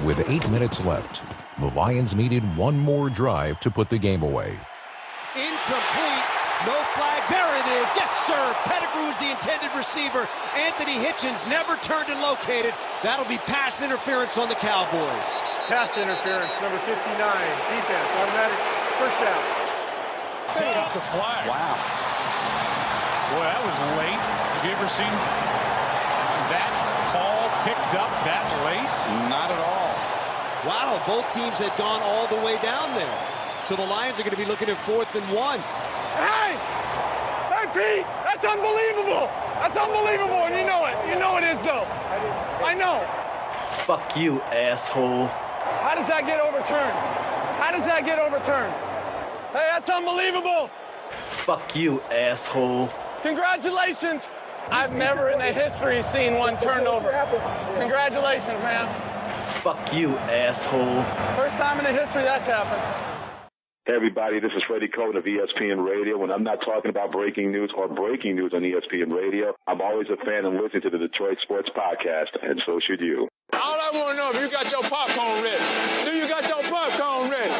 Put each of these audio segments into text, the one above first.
With 8 minutes left, the Lions needed one more drive to put the game away. Incomplete. No flag. There it is. Yes, sir. Pettigrew is the intended receiver. Anthony Hitchens never turned and located. That'll be pass interference on the Cowboys. Pass interference, number 59. Defense, automatic first down. Pick up the flag. Wow. Boy, that was late. Have you ever seen that call picked up that late? Not at all. Wow, both teams had gone all the way down there. So the Lions are going to be looking at 4th and 1. Hey! Hey, Pete! That's unbelievable! That's unbelievable, and you know it. You know it is, though. I know. Fuck you, asshole. How does that get overturned? How does that get overturned? Hey, that's unbelievable. Fuck you, asshole. Congratulations. I've never in the history seen one turned over. Congratulations, man. Fuck you, asshole. First time in the history that's happened. Hey everybody, this is Freddie Cohen of ESPN Radio. When I'm not talking about breaking news or breaking news on ESPN Radio, I'm always a fan and listening to the Detroit Sports Podcast, and so should you. All I want to know is you got your popcorn ready. Do you got your popcorn ready?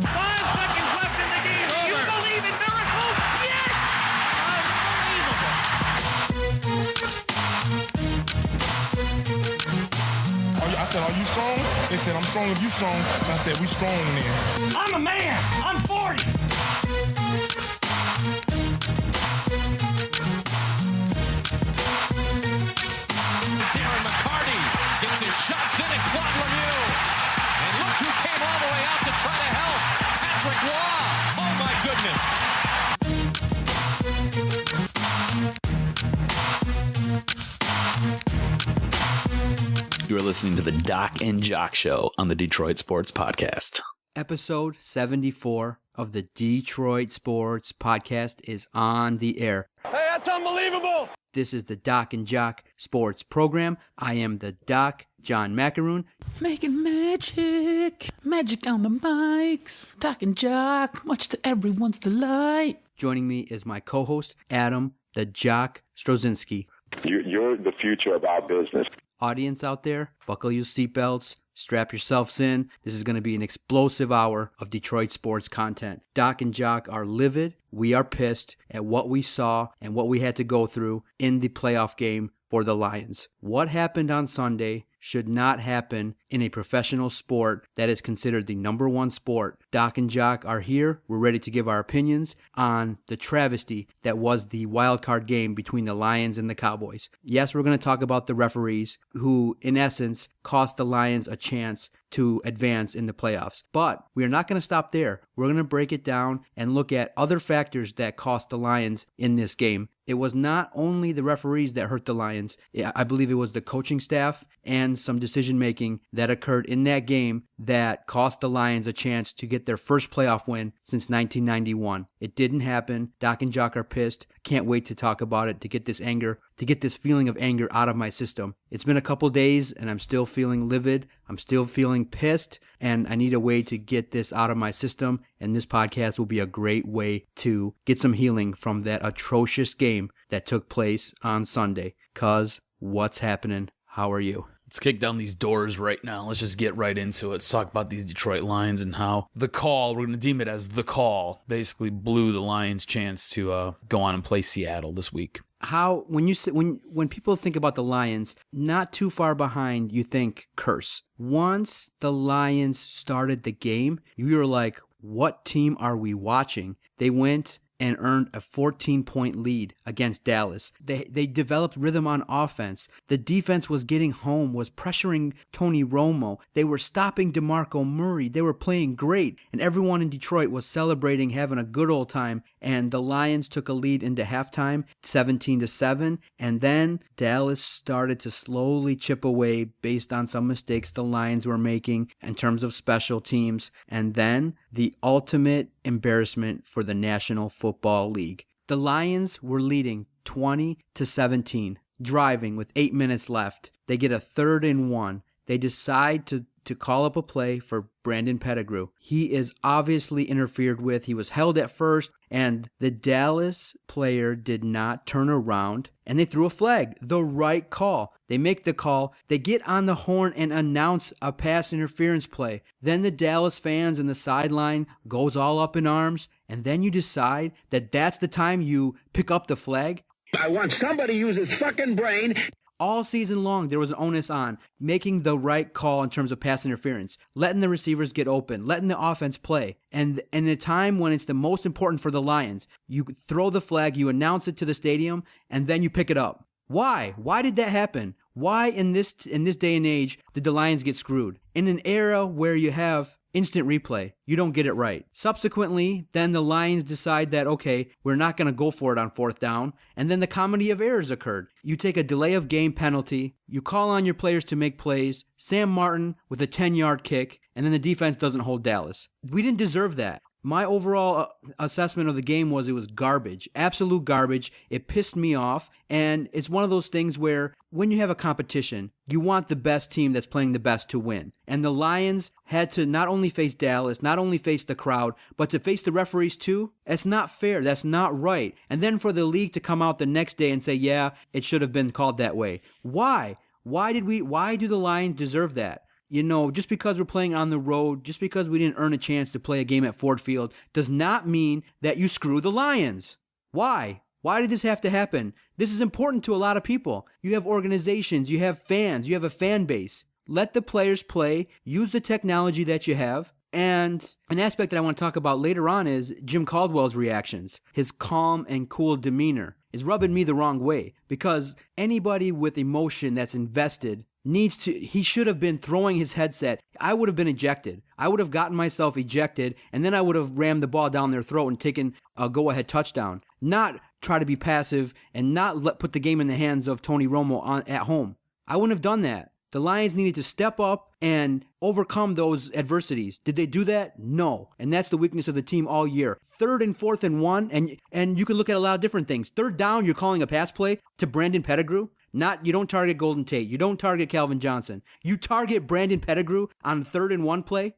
5 seconds left in the game. Do you believe in miracles? Yes! I said, are you strong? They said, I'm strong if you strong. And I said, we strong then. I'm a man. I'm 40. Darren McCarty gets his shots in at Claude Lemieux. And look who came all the way out to try to help. Patrick Waugh. Oh, my goodness. You are listening to the Doc and Jock Show on the Detroit Sports Podcast. Episode 74 of the Detroit Sports Podcast is on the air. Hey, that's unbelievable. This is the Doc and Jock Sports Program. I am the Doc, John Macaroon. Making magic, magic on the mics. Doc and Jock, much to everyone's delight. Joining me is my co-host, Adam, the Jock Strozinski. You're the future of our business. Audience out there, buckle your seatbelts, strap yourselves in. This is going to be an explosive hour of Detroit sports content. Doc and Jock are livid. We are pissed at what we saw and what we had to go through in the playoff game for the Lions. What happened on Sunday should not happen in a professional sport that is considered the number one sport. Doc and Jock are here. We're ready to give our opinions on the travesty that was the wild card game between the Lions and the Cowboys. Yes, we're going to talk about the referees who, in essence, cost the Lions a chance to advance in the playoffs. But we are not going to stop there. We're going to break it down and look at other factors that cost the Lions in this game. It was not only the referees that hurt the Lions. I believe it was the coaching staff and some decision-making that occurred in that game that cost the Lions a chance to get their first playoff win since 1991. It didn't happen. Doc and Jock are pissed. Can't wait to talk about it, to get this anger, to get this feeling of anger out of my system. It's been a couple days and I'm still feeling livid. I'm still feeling pissed, and I need a way to get this out of my system, and this podcast will be a great way to get some healing from that atrocious game that took place on Sunday. Cuz, what's happening? How are you? Let's kick down these doors right now. Let's just get right into it. Let's talk about these Detroit Lions and how the call, we're going to deem it as the call, basically blew the Lions' chance to go on and play Seattle this week. How, when people think about the Lions, not too far behind, you think curse. Once the Lions started the game, you were like, what team are we watching? They went and earned a 14-point lead against Dallas. They developed rhythm on offense. The defense was getting home, was pressuring Tony Romo. They were stopping DeMarco Murray. They were playing great, and everyone in Detroit was celebrating, having a good old time, and the Lions took a lead into halftime, 17-7, and then Dallas started to slowly chip away based on some mistakes the Lions were making in terms of special teams, and then the ultimate embarrassment for the National Football League. The Lions were leading 20-17, driving with 8 minutes left. They get a 3rd and 1. They decide to to call up a play for Brandon Pettigrew. He is obviously interfered with. He was held at first, and the Dallas player did not turn around, and they threw a flag. The right call. They make the call. They get on the horn and announce a pass interference play. Then the Dallas fans in the sideline goes all up in arms, and then you decide that that's the time you pick up the flag. I want somebody to use his fucking brain. All season long, there was an onus on making the right call in terms of pass interference, letting the receivers get open, letting the offense play. And in a time when it's the most important for the Lions, you throw the flag, you announce it to the stadium, and then you pick it up. Why? Why did that happen? Why in this day and age did the Lions get screwed? In an era where you have instant replay, you don't get it right. Subsequently, then the Lions decide that, okay, we're not going to go for it on 4th down, and then the comedy of errors occurred. You take a delay of game penalty, you call on your players to make plays, Sam Martin with a 10-yard kick, and then the defense doesn't hold Dallas. We didn't deserve that. My overall assessment of the game was it was garbage, absolute garbage. It pissed me off, and it's one of those things where when you have a competition, you want the best team that's playing the best to win. And the Lions had to not only face Dallas, not only face the crowd, but to face the referees too. That's not fair. That's not right. And then for the league to come out the next day and say, yeah, it should have been called that way. Why? Why do the Lions deserve that? You know, just because we're playing on the road, just because we didn't earn a chance to play a game at Ford Field, does not mean that you screw the Lions. Why? Why did this have to happen? This is important to a lot of people. You have organizations, you have fans, you have a fan base. Let the players play, use the technology that you have. And an aspect that I want to talk about later on is Jim Caldwell's reactions. His calm and cool demeanor is rubbing me the wrong way, because anybody with emotion that's invested he should have been throwing his headset. I would have been ejected. I would have gotten myself ejected, and then I would have rammed the ball down their throat and taken a go-ahead touchdown. Not try to be passive and not put the game in the hands of Tony Romo at home. I wouldn't have done that. The Lions needed to step up and overcome those adversities. Did they do that? No. And that's the weakness of the team all year. 3rd and 4th and 1, and you can look at a lot of different things. 3rd down, you're calling a pass play to Brandon Pettigrew. You don't target Golden Tate. You don't target Calvin Johnson. You target Brandon Pettigrew on 3rd and 1 play.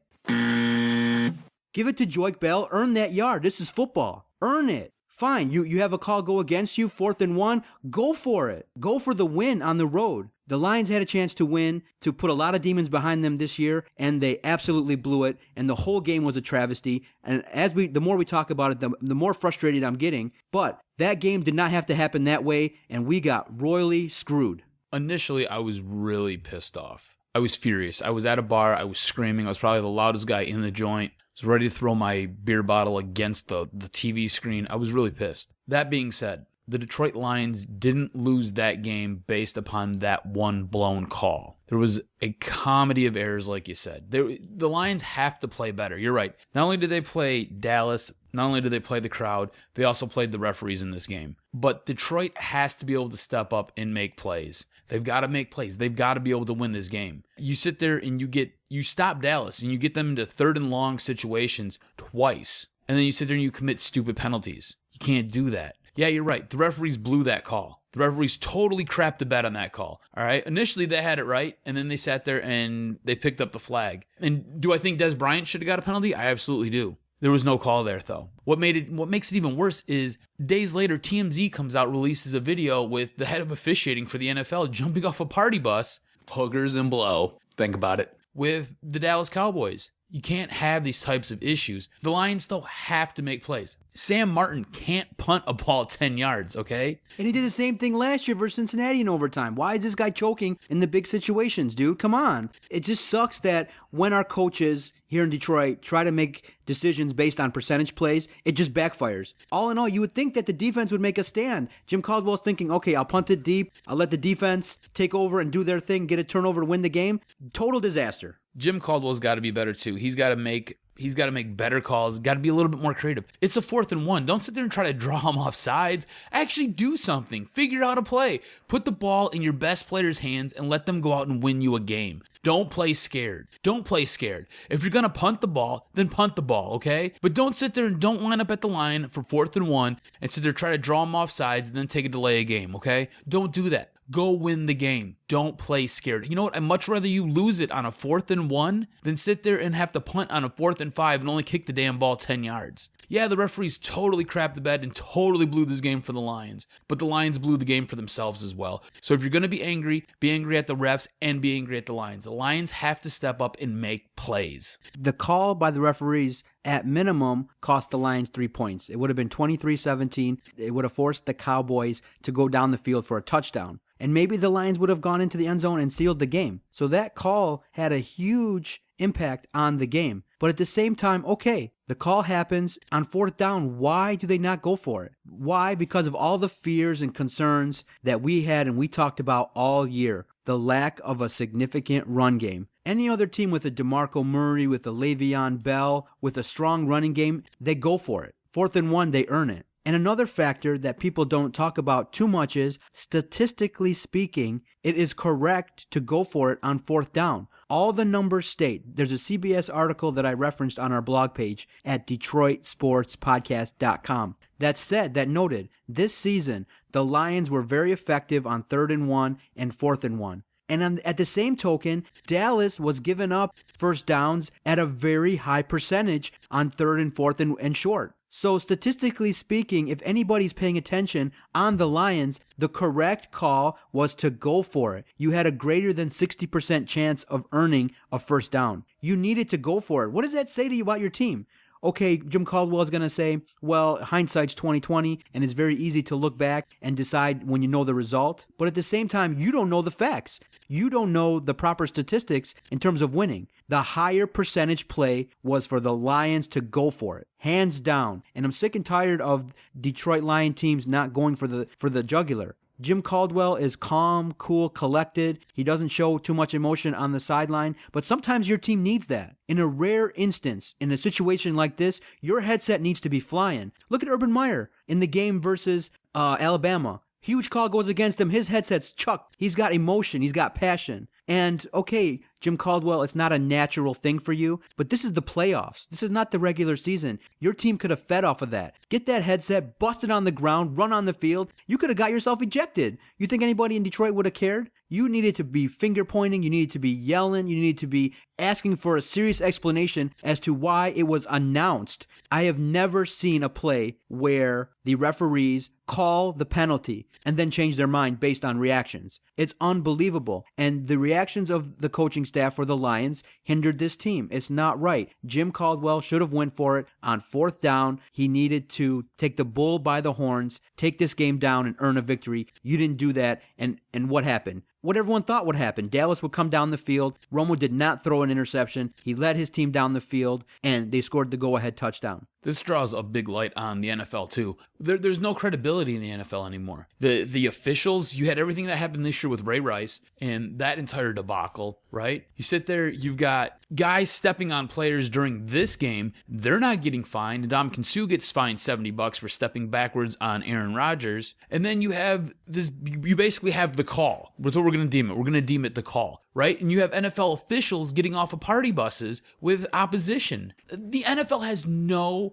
Give it to Joique Bell. Earn that yard. This is football. Earn it. Fine. You have a call go against you, 4th and 1. Go for it. Go for the win on the road. The Lions had a chance to win, to put a lot of demons behind them this year, and they absolutely blew it, and the whole game was a travesty. And the more we talk about it, the more frustrated I'm getting. But that game did not have to happen that way, and we got royally screwed. Initially, I was really pissed off. I was furious. I was at a bar. I was screaming. I was probably the loudest guy in the joint. I was ready to throw my beer bottle against the TV screen. I was really pissed. That being said, the Detroit Lions didn't lose that game based upon that one blown call. There was a comedy of errors, like you said. The Lions have to play better. You're right. Not only did they play Dallas, not only did they play the crowd, they also played the referees in this game. But Detroit has to be able to step up and make plays. They've got to make plays. They've got to be able to win this game. You sit there and you stop Dallas and you get them into 3rd and long situations twice. And then you sit there and you commit stupid penalties. You can't do that. Yeah, you're right. The referees blew that call. The referees totally crapped the bed on that call. All right. Initially, they had it right, and then they sat there and they picked up the flag. And do I think Des Bryant should have got a penalty? I absolutely do. There was no call there, though. What makes it even worse is days later, TMZ comes out, releases a video with the head of officiating for the NFL jumping off a party bus, hookers and blow. Think about it. With the Dallas Cowboys. You can't have these types of issues. The Lions, though, have to make plays. Sam Martin can't punt a ball 10 yards, okay? And he did the same thing last year versus Cincinnati in overtime. Why is this guy choking in the big situations, dude? Come on. It just sucks that when our coaches here in Detroit try to make decisions based on percentage plays, it just backfires. All in all, you would think that the defense would make a stand. Jim Caldwell's thinking, okay, I'll punt it deep. I'll let the defense take over and do their thing, get a turnover to win the game. Total disaster. Jim Caldwell's got to be better too. He's got to make better calls. Got to be a little bit more creative. It's a 4th and 1. Don't sit there and try to draw them off sides. Actually do something. Figure out a play. Put the ball in your best players' hands and let them go out and win you a game. Don't play scared. Don't play scared. If you're going to punt the ball, then punt the ball, okay? But don't sit there and don't line up at the line for 4th and 1 and sit there try to draw them off sides and then take a delay a game, okay? Don't do that. Go win the game. don't play scared. You know what? I'd much rather you lose it on a 4th and 1 than sit there and have to punt on a 4th and 5 and only kick the damn ball 10 yards. Yeah, the referees totally crapped the bed and totally blew this game for the Lions, but the Lions blew the game for themselves as well. So if you're going to be angry at the refs and be angry at the Lions. The Lions have to step up and make plays. The call by the referees at minimum cost the Lions 3 points. It would have been 23-17. It would have forced the Cowboys to go down the field for a touchdown. And maybe the Lions would have gone into the end zone and sealed the game. So that call had a huge impact on the game. But at the same time, okay, the call happens on 4th down. Why do they not go for it? Why? Because of all the fears and concerns that we had and we talked about all year. The lack of a significant run game. Any other team with a DeMarco Murray, with a Le'Veon Bell, with a strong running game, they go for it. 4th and 1, they earn it. And another factor that people don't talk about too much is, statistically speaking, it is correct to go for it on 4th down. All the numbers state, there's a CBS article that I referenced on our blog page at DetroitSportsPodcast.com that noted, this season, the Lions were very effective on 3rd and 1 and 4th and 1. And at the same token, Dallas was giving up first downs at a very high percentage on 3rd and 4th and short. So statistically speaking, if anybody's paying attention on the Lions, the correct call was to go for it. You had a greater than 60% chance of earning a first down. You needed to go for it. What does that say to you about your team? Okay, Jim Caldwell is going to say, well, hindsight's 20/20, and it's very easy to look back and decide when you know the result. But at the same time, you don't know the facts. You don't know the proper statistics in terms of winning. The higher percentage play was for the Lions to go for it, hands down. And I'm sick and tired of Detroit Lion teams not going for the jugular. Jim Caldwell is calm, cool, collected. He doesn't show too much emotion on the sideline, but sometimes your team needs that. In a rare instance, in a situation like this, your headset needs to be flying. Look at Urban Meyer in the game versus Alabama. Huge call goes against him. His headset's chucked. He's got emotion. He's got passion. And okay, Jim Caldwell, it's not a natural thing for you, but this is the playoffs. This is not the regular season. Your team could have fed off of that. Get that headset, bust it on the ground, run on the field. You could have got yourself ejected. You think anybody in Detroit would have cared? You needed to be finger pointing. You needed to be yelling. You needed to be asking for a serious explanation as to why it was announced. I have never seen a play where the referees call the penalty and then change their mind based on reactions. It's unbelievable. And the reactions of the coaching staff for the Lions hindered this team. It's not right. Jim Caldwell should have went for it on 4th down. He needed to take the bull by the horns, take this game down and earn a victory. You didn't do that. And what happened? What everyone thought would happen. Dallas would come down the field. Romo did not throw an interception. He led his team down the field, and they scored the go-ahead touchdown. This draws a big light on the NFL, too. There's no credibility in the NFL anymore. The officials, you had everything that happened this year with Ray Rice and that entire debacle, right? You sit there, you've got guys stepping on players during this game. They're not getting fined. Ndamukong Suh gets fined $70 for stepping backwards on Aaron Rodgers. And then you have this, you basically have the call. That's what we're going to deem it. We're going to deem it the call, right? And you have NFL officials getting off of party buses with opposition. The NFL has no...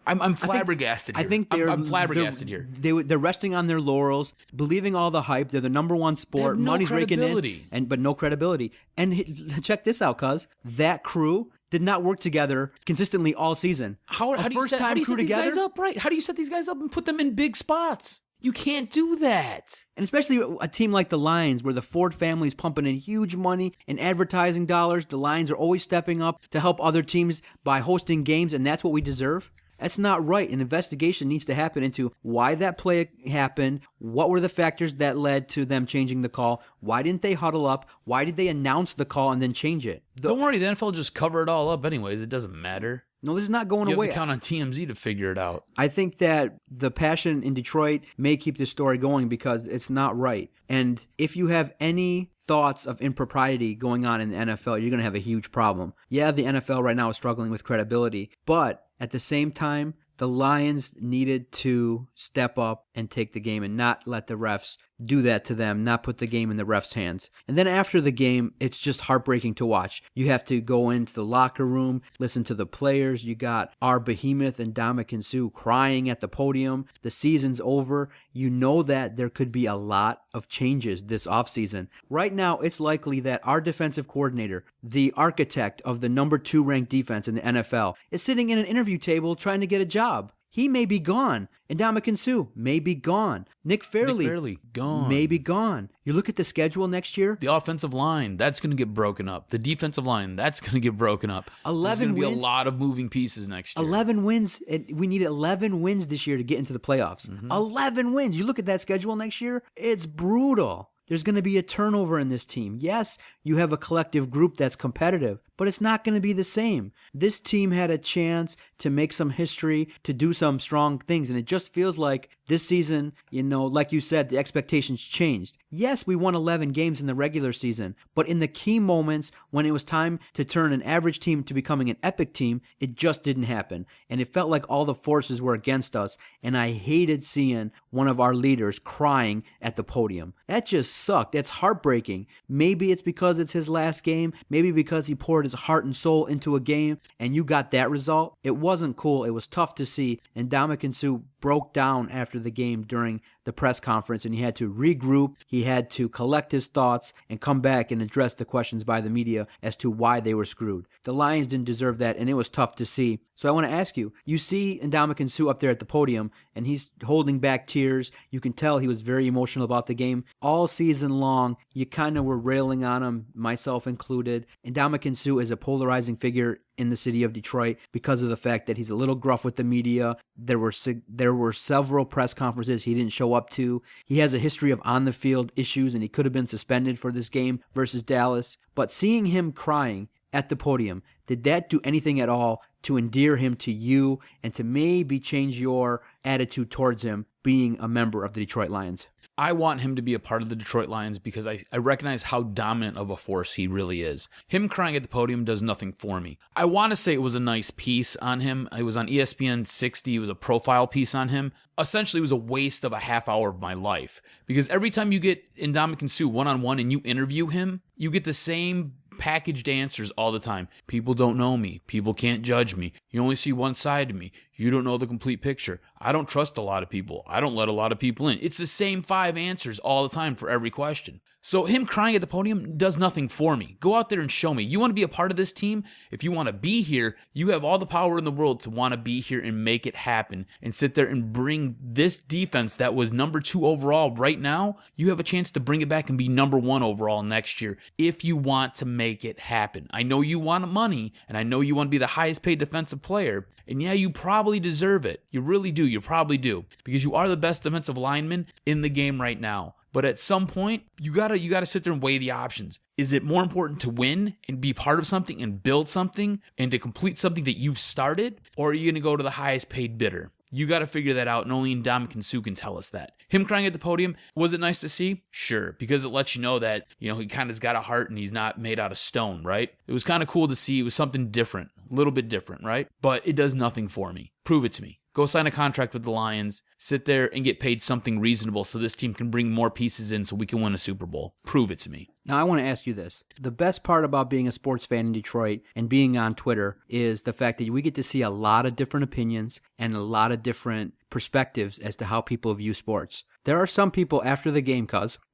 I'm flabbergasted here. I think I'm flabbergasted here. They're resting on their laurels, believing all the hype. They're the number one sport. No Money's raking in, but no credibility. And check this out, cuz. That crew did not work together consistently all season. How do you set these guys up, right? How do you set these guys up and put them in big spots? You can't do that. And especially a team like the Lions, where the Ford family is pumping in huge money and advertising dollars. The Lions are always stepping up to help other teams by hosting games, and that's what we deserve. That's not right. An investigation needs to happen into why that play happened, what were the factors that led to them changing the call, why didn't they huddle up, why did they announce the call and then change it? Don't worry, the NFL just cover it all up anyways. It doesn't matter. No, this is not going away. You have to count on TMZ to figure it out. I think that the passion in Detroit may keep this story going because it's not right. And if you have any thoughts of impropriety going on in the NFL, you're going to have a huge problem. Yeah, the NFL right now is struggling with credibility, but at the same time, the Lions needed to step up and take the game and not let the refs do that to them, not put the game in the refs' hands. And then after the game, it's just heartbreaking to watch. You have to go into the locker room, listen to the players. You got our behemoth and Ndamukong Suh crying at the podium. The season's over. You know that there could be a lot of changes this offseason. Right now, it's likely that our defensive coordinator, the architect of the number 2 ranked defense in the NFL, is sitting in an interview table trying to get a job. He may be gone. Ndamukong Suh may be gone. Nick Fairley gone. May be gone. You look at the schedule next year. The offensive line, that's going to get broken up. The defensive line, that's going to get broken up. 11 There's going to be wins. a lot of moving pieces next year. 11 wins. And we need 11 wins this year to get into the playoffs. 11 wins. You look at that schedule next year, it's brutal. There's going to be a turnover in this team. Yes, you have a collective group that's competitive, but it's not going to be the same. This team had a chance to make some history, to do some strong things, and it just feels like this season, like you said, the expectations changed. Yes, we won 11 games in the regular season, but in the key moments when it was time to turn an average team to becoming an epic team, it just didn't happen. And it felt like all the forces were against us, and I hated seeing one of our leaders crying at the podium. That just sucked. That's heartbreaking. Maybe it's because it's his last game. Maybe because he poured his heart and soul into a game, and you got that result. It wasn't cool. It was tough to see, and Ndamukong Suh broke down after the game during the press conference, and he had to regroup. He had to collect his thoughts and come back and address the questions by the media as to why they were screwed. The Lions didn't deserve that, and it was tough to see. So I want to ask you, you see Ndamukong Suh up there at the podium, and he's holding back tears. You can tell he was very emotional about the game. All season long, you kind of were railing on him, myself included. Ndamukong Suh is a polarizing figure in the city of Detroit because of the fact that he's a little gruff with the media. There were several press conferences he didn't show up to. He has a history of on-the-field issues, and he could have been suspended for this game versus Dallas. But seeing him crying at the podium, did that do anything at all to endear him to you and to maybe change your attitude towards him being a member of the Detroit Lions? I want him to be a part of the Detroit Lions because I recognize how dominant of a force he really is. Him crying at the podium does nothing for me. I want to say it was a nice piece on him. It was on ESPN 60. It was a profile piece on him. Essentially, it was a waste of a half hour of my life because every time you get Ndamukong Suh one-on-one and you interview him, you get the same packaged answers all the time. People don't know me. People can't judge me. You only see one side of me. You don't know the complete picture. I don't trust a lot of people. I don't let a lot of people in. It's the same 5 answers all the time for every question. So him crying at the podium does nothing for me. Go out there and show me. You want to be a part of this team? If you want to be here, you have all the power in the world to want to be here and make it happen and sit there and bring this defense that was number 2 overall right now. You have a chance to bring it back and be number 1 overall next year if you want to make it happen. I know you want money, and I know you want to be the highest paid defensive player, and yeah, you probably deserve it. You really do. You probably do, because you are the best defensive lineman in the game right now. But at some point, you gotta sit there and weigh the options. Is it more important to win and be part of something and build something and to complete something that you've started, or are you gonna go to the highest paid bidder? You got to figure that out, and only Ndamukong Suh can tell us that. Him crying at the podium, was it nice to see? Sure, because it lets you know that, he kind of's got a heart and he's not made out of stone, right? It was kind of cool to see. It was something different, a little bit different, right? But it does nothing for me. Prove it to me. Go sign a contract with the Lions, sit there and get paid something reasonable so this team can bring more pieces in so we can win a Super Bowl. Prove it to me. Now, I want to ask you this. The best part about being a sports fan in Detroit and being on Twitter is the fact that we get to see a lot of different opinions and a lot of different perspectives as to how people view sports. There are some people after the game,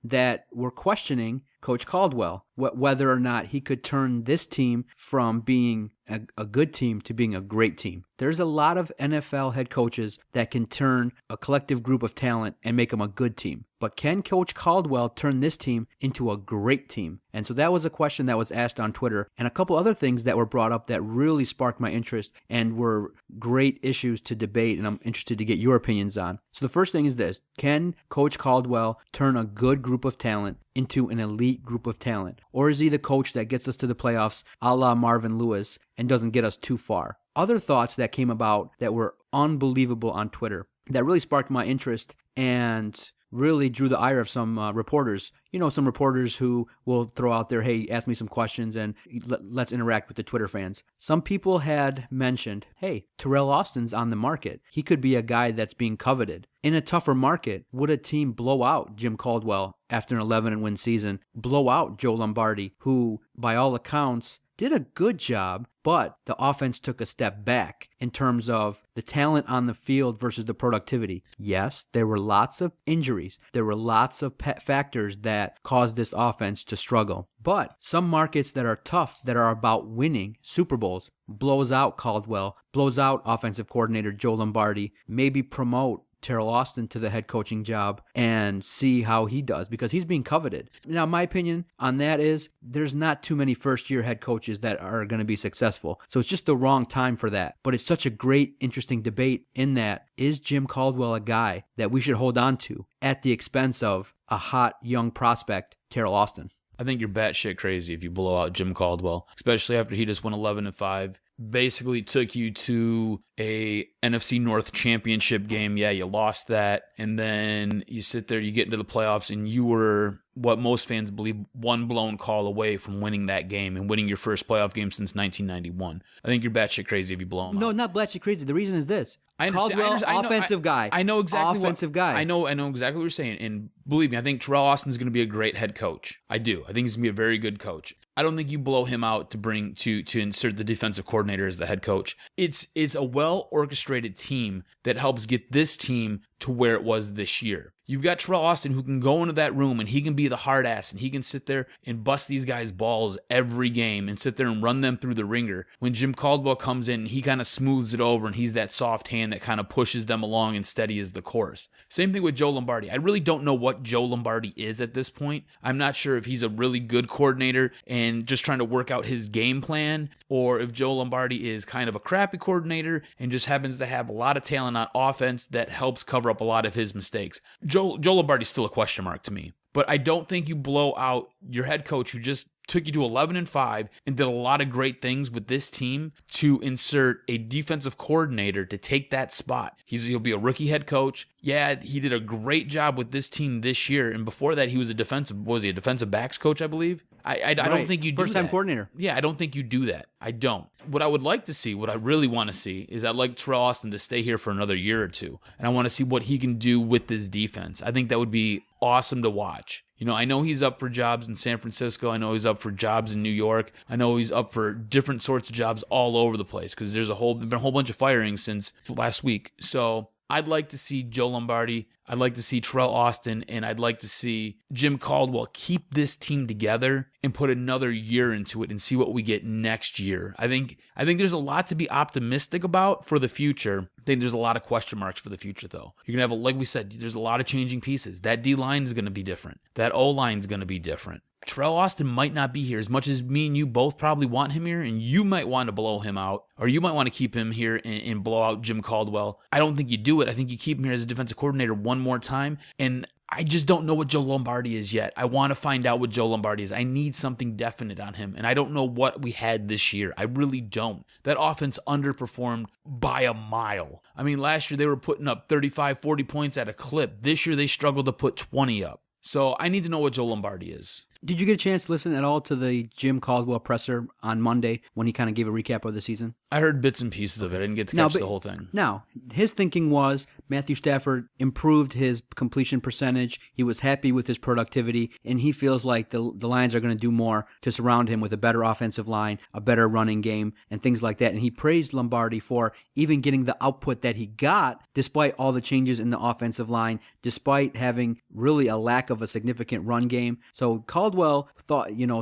that were questioning Coach Caldwell, whether or not he could turn this team from being a good team to being a great team. There's a lot of NFL head coaches that can turn a collective group of talent and make them a good team. But can Coach Caldwell turn this team into a great team? And so that was a question that was asked on Twitter, and a couple other things that were brought up that really sparked my interest and were great issues to debate, and I'm interested to get your opinions on. So the first thing is this: can Coach Caldwell turn a good group of talent into an elite group of talent? Or is he the coach that gets us to the playoffs a la Marvin Lewis and doesn't get us too far? Other thoughts that came about that were unbelievable on Twitter that really sparked my interest and really drew the ire of some reporters. Some reporters who will throw out there, hey, ask me some questions and let's interact with the Twitter fans. Some people had mentioned, hey, Terrell Austin's on the market. He could be a guy that's being coveted. In a tougher market, would a team blow out Jim Caldwell after an 11-win season, blow out Joe Lombardi, who, by all accounts, did a good job, but the offense took a step back in terms of the talent on the field versus the productivity? Yes, there were lots of injuries. There were lots of factors that caused this offense to struggle. But some markets that are tough, that are about winning Super Bowls, blows out Caldwell, blows out offensive coordinator Joe Lombardi, maybe promote Terrell Austin to the head coaching job and see how he does, because he's being coveted. Now, my opinion on that is there's not too many first-year head coaches that are going to be successful. So it's just the wrong time for that. But it's such a great, interesting debate in that, is Jim Caldwell a guy that we should hold on to at the expense of a hot, young prospect, Terrell Austin? I think you're batshit crazy if you blow out Jim Caldwell, especially after he just went 11-5. Basically took you to a NFC North championship game. Yeah, you lost that. And then you sit there, you get into the playoffs, and you were, what most fans believe, one blown call away from winning that game and winning your first playoff game since 1991. I think you're batshit crazy if you blow him out. No, not batshit crazy. The reason is this. Caldwell, offensive guy. I know exactly guy. I know exactly what you're saying. And believe me, I think Terrell Austin's going to be a great head coach. I do. I think he's going to be a very good coach. I don't think you blow him out to insert the defensive coordinator as the head coach. It's a well-orchestrated team that helps get this team to where it was this year. You've got Terrell Austin who can go into that room and he can be the hard ass and he can sit there and bust these guys' balls every game and sit there and run them through the ringer. When Jim Caldwell comes in, he kind of smooths it over and he's that soft hand that kind of pushes them along and steadies the course. Same thing with Joe Lombardi. I really don't know what Joe Lombardi is at this point. I'm not sure if he's a really good coordinator and just trying to work out his game plan, or if Joe Lombardi is kind of a crappy coordinator and just happens to have a lot of talent on offense that helps cover up a lot of his mistakes. Joe Lombardi's still a question mark to me. But I don't think you blow out your head coach who just took you to 11-5 and did a lot of great things with this team to insert a defensive coordinator to take that spot. He'll be a rookie head coach. Yeah, he did a great job with this team this year. And before that, he was a defensive backs coach, I believe? I don't think you do that. First-time coordinator. Yeah, I don't think you do that. I don't. What I would like to see, what I really want to see, is I'd like Terrell Austin to stay here for another year or two. And I want to see what he can do with this defense. I think that would be awesome to watch. I know he's up for jobs in San Francisco. I know he's up for jobs in New York. I know he's up for different sorts of jobs all over the place because there's been a whole bunch of firings since last week. So I'd like to see Joe Lombardi. I'd like to see Terrell Austin, and I'd like to see Jim Caldwell keep this team together and put another year into it and see what we get next year. I think there's a lot to be optimistic about for the future. I think there's a lot of question marks for the future, though. You're going to have, like we said, there's a lot of changing pieces. That D-line is going to be different. That O-line is going to be different. Terrell Austin might not be here as much as me and you both probably want him here, and you might want to blow him out, or you might want to keep him here and blow out Jim Caldwell. I don't think you do it. I think you keep him here as a defensive coordinator one more time, and I just don't know what Joe Lombardi is yet. I want to find out what Joe Lombardi is. I need something definite on him, and I don't know what we had this year. I really don't. That offense underperformed by a mile. I mean, last year they were putting up 35, 40 points at a clip. This year they struggled to put 20 up. So I need to know what Joe Lombardi is. Did you get a chance to listen at all to the Jim Caldwell presser on Monday when he kind of gave a recap of the season? I heard bits and pieces of it. I didn't get to catch the whole thing. Now, his thinking was Matthew Stafford improved his completion percentage. He was happy with his productivity, and he feels like the Lions are going to do more to surround him with a better offensive line, a better running game, and things like that. And he praised Lombardi for even getting the output that he got despite all the changes in the offensive line, despite having really a lack of a significant run game. So Caldwell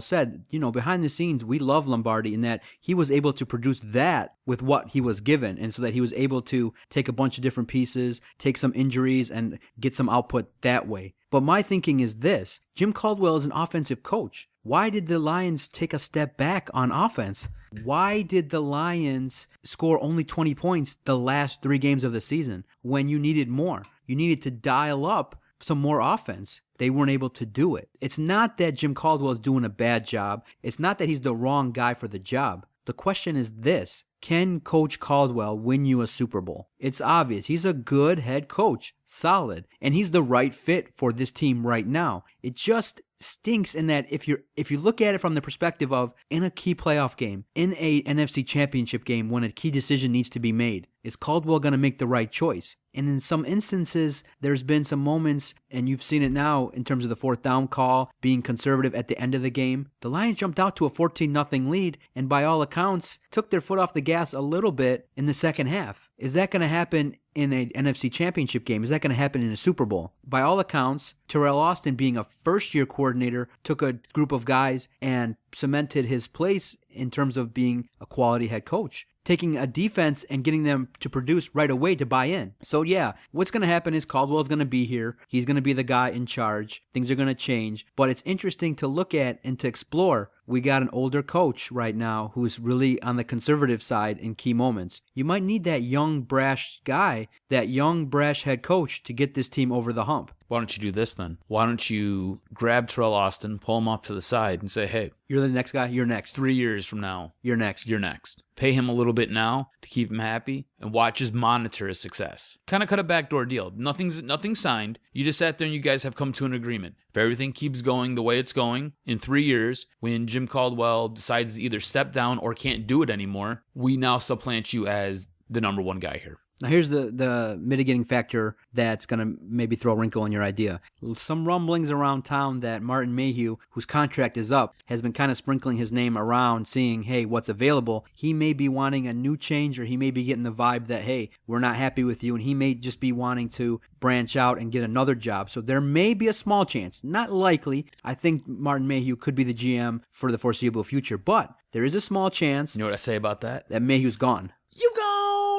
said, behind the scenes, we love Lombardi in that he was able to produce that with what he was given, and so that he was able to take a bunch of different pieces, take some injuries, and get some output that way. But my thinking is this: Jim Caldwell is an offensive coach. Why did the Lions take a step back on offense? Why did the Lions score only 20 points the last 3 games of the season when you needed more? You needed to dial up some more offense. They weren't able to do it. It's not that Jim Caldwell is doing a bad job. It's not that he's the wrong guy for the job. The question is this: can Coach Caldwell win you a Super Bowl? It's obvious. He's a good head coach, solid, and he's the right fit for this team right now. It just stinks in that if you look at it from the perspective of in a key playoff game, in a NFC championship game when a key decision needs to be made, is Caldwell going to make the right choice? And in some instances, there's been some moments, and you've seen it now in terms of the fourth down call, being conservative at the end of the game. The Lions jumped out to a 14-0 lead, and by all accounts, took their foot off the gas a little bit in the second half. Is that going to happen in an NFC championship game? Is that going to happen in a Super Bowl? By all accounts, Terrell Austin, being a first-year coordinator, took a group of guys and cemented his place in terms of being a quality head coach, taking a defense and getting them to produce right away to buy in. So yeah, what's going to happen is Caldwell's going to be here. He's going to be the guy in charge. Things are going to change. But it's interesting to look at and to explore. We got an older coach right now who's really on the conservative side in key moments. You might need that young, brash guy, that young, brash head coach to get this team over the hump. Why don't you do this then? Why don't you grab Terrell Austin, pull him off to the side, and say, hey, you're the next guy, you're next. 3 years from now, you're next. You're next. Pay him a little bit now to keep him happy, and watch his monitor his success. Kind of cut a backdoor deal. Nothing's signed. You just sat there and you guys have come to an agreement. If everything keeps going the way it's going, in 3 years, when Jim Caldwell decides to either step down or can't do it anymore, we now supplant you as the number one guy here. Now here's the mitigating factor that's going to maybe throw a wrinkle in your idea. Some rumblings around town that Martin Mayhew, whose contract is up, has been kind of sprinkling his name around, seeing, hey, what's available. He may be wanting a new change, or he may be getting the vibe that, hey, we're not happy with you, and he may just be wanting to branch out and get another job. So there may be a small chance, not likely. I think Martin Mayhew could be the GM for the foreseeable future, but there is a small chance. You know what I say about that? That Mayhew's gone. You gone!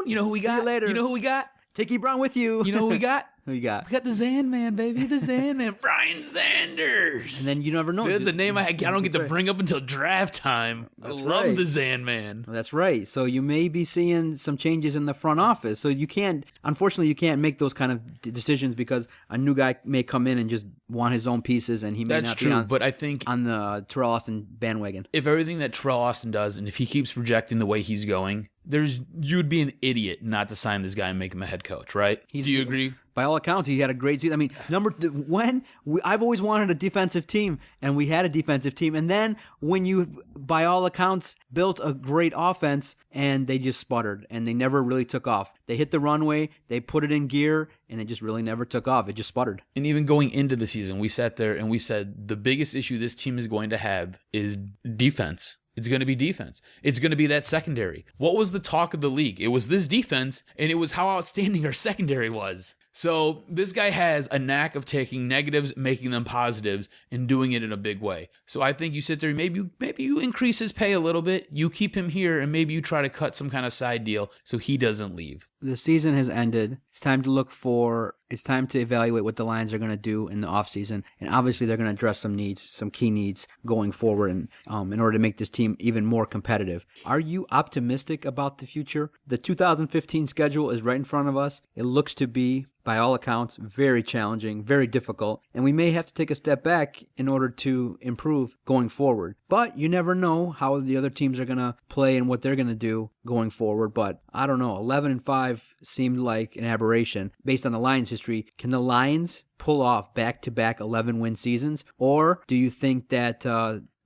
You know who we got? See you later. You know who we got? Take E. Brown with you. You know who we got? Who you got? We got the Zan Man, baby. The Zan Man. Brian Sanders. And then you never know. That's a name I don't get to bring up until draft time. That's I love right. the Zan Man. That's right. So you may be seeing some changes in the front office. So unfortunately, you can't make those kind of decisions because a new guy may come in and just want his own pieces, and he may That's not true, be but I think on the Terrell Austin bandwagon. If everything that Terrell Austin does, and if he keeps projecting the way he's going, you'd be an idiot not to sign this guy and make him a head coach, right? Do you agree? By all accounts, he had a great season. I mean, I've always wanted a defensive team, and we had a defensive team. And then when you, by all accounts, built a great offense, and they just sputtered, and they never really took off. They hit the runway, they put it in gear, and it just really never took off. It just sputtered. And even going into the season, we sat there and we said the biggest issue this team is going to have is defense. It's going to be defense. It's going to be that secondary. What was the talk of the league? It was this defense, and it was how outstanding our secondary was. So this guy has a knack of taking negatives, making them positives, and doing it in a big way. So I think you sit there, maybe you increase his pay a little bit, you keep him here, and maybe you try to cut some kind of side deal so he doesn't leave. The season has ended. It's time to evaluate what the Lions are going to do in the offseason. And obviously they're going to address some key needs going forward in order to make this team even more competitive. Are you optimistic about the future? The 2015 schedule is right in front of us. It looks to be, by all accounts, very challenging, very difficult, and we may have to take a step back in order to improve going forward. But you never know how the other teams are going to play and what they're going to do going forward. But I don't know, 11-5 seemed like an aberration based on the Lions' history. Can the Lions pull off back-to-back 11-win seasons, or do you think that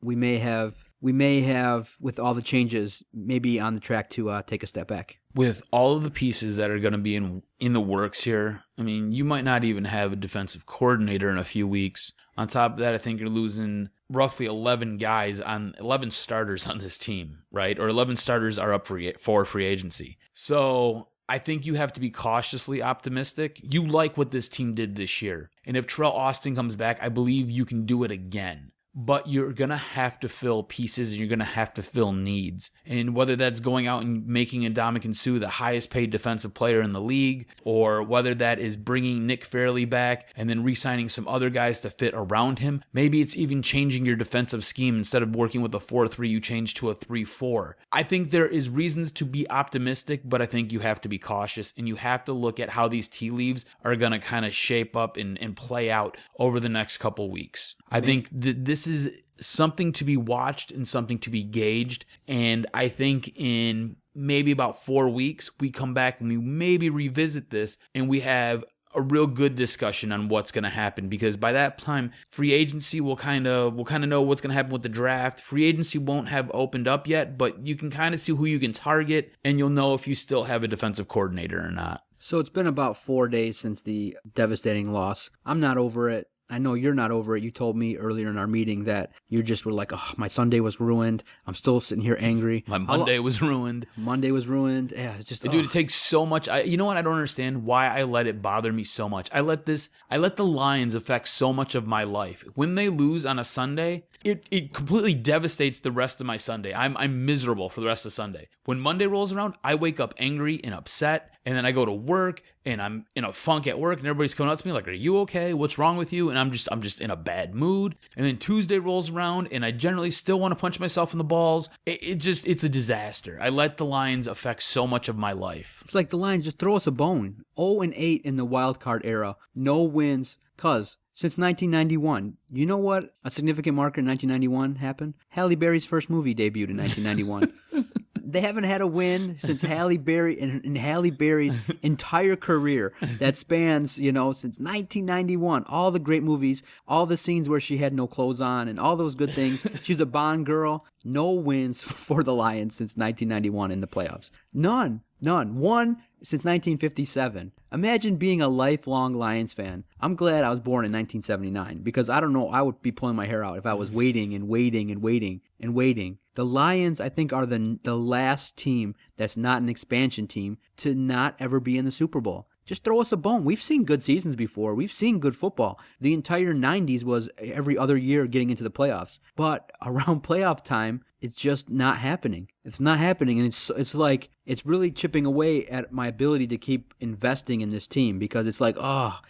we may have, with all the changes, maybe on the track to take a step back? With all of the pieces that are going to be in the works here, I mean, you might not even have a defensive coordinator in a few weeks. On top of that, I think you're losing roughly 11 starters on this team, right? Or 11 starters are up for free agency. So I think you have to be cautiously optimistic. You like what this team did this year. And if Terrell Austin comes back, I believe you can do it again. But you're going to have to fill pieces and you're going to have to fill needs. And whether that's going out and making Ndamukong Suh the highest paid defensive player in the league, or whether that is bringing Nick Fairley back and then re-signing some other guys to fit around him. Maybe it's even changing your defensive scheme. Instead of working with a 4-3, you change to a 3-4. I think there is reasons to be optimistic, but I think you have to be cautious and you have to look at how these tea leaves are going to kind of shape up and play out over the next couple weeks. I think this this is something to be watched and something to be gauged. And I think in maybe about 4 weeks, we come back and we maybe revisit this and we have a real good discussion on what's going to happen, because by that time, free agency will kind of know what's going to happen with the draft. Free agency won't have opened up yet, but you can kind of see who you can target, and you'll know if you still have a defensive coordinator or not. So it's been about 4 days since the devastating loss. I'm not over it. I know you're not over it. You told me earlier in our meeting that you just were like, oh, my Sunday was ruined. I'm still sitting here angry. My Monday was ruined. Monday was ruined. Yeah, it's just... Dude, it takes so much. You know what? I don't understand why I let it bother me so much. I let the Lions affect so much of my life. When they lose on a Sunday, it completely devastates the rest of my Sunday. I'm miserable for the rest of Sunday. When Monday rolls around, I wake up angry and upset, and then I go to work, and I'm in a funk at work, and everybody's coming up to me like, are you okay? What's wrong with you? And I'm just in a bad mood. And then Tuesday rolls around, and I generally still want to punch myself in the balls. It's a disaster. I let the Lions affect so much of my life. It's like the Lions just throw us a bone. 0-8 in the wild card era. No wins. Cuz since 1991, you know what a significant marker in 1991 happened? Halle Berry's first movie debuted in 1991. They haven't had a win since Halle Berry in Halle Berry's entire career that spans, since 1991. All the great movies, all the scenes where she had no clothes on and all those good things. She's a Bond girl. No wins for the Lions since 1991 in the playoffs. None. One since 1957. Imagine being a lifelong Lions fan. I'm glad I was born in 1979 because I don't know, I would be pulling my hair out if I was waiting and waiting and waiting and waiting. The Lions, I think, are the last team that's not an expansion team to not ever be in the Super Bowl. Just throw us a bone. We've seen good seasons before. We've seen good football. The entire 90s was every other year getting into the playoffs. But around playoff time, it's just not happening. It's not happening, and it's like it's really chipping away at my ability to keep investing in this team because it's like,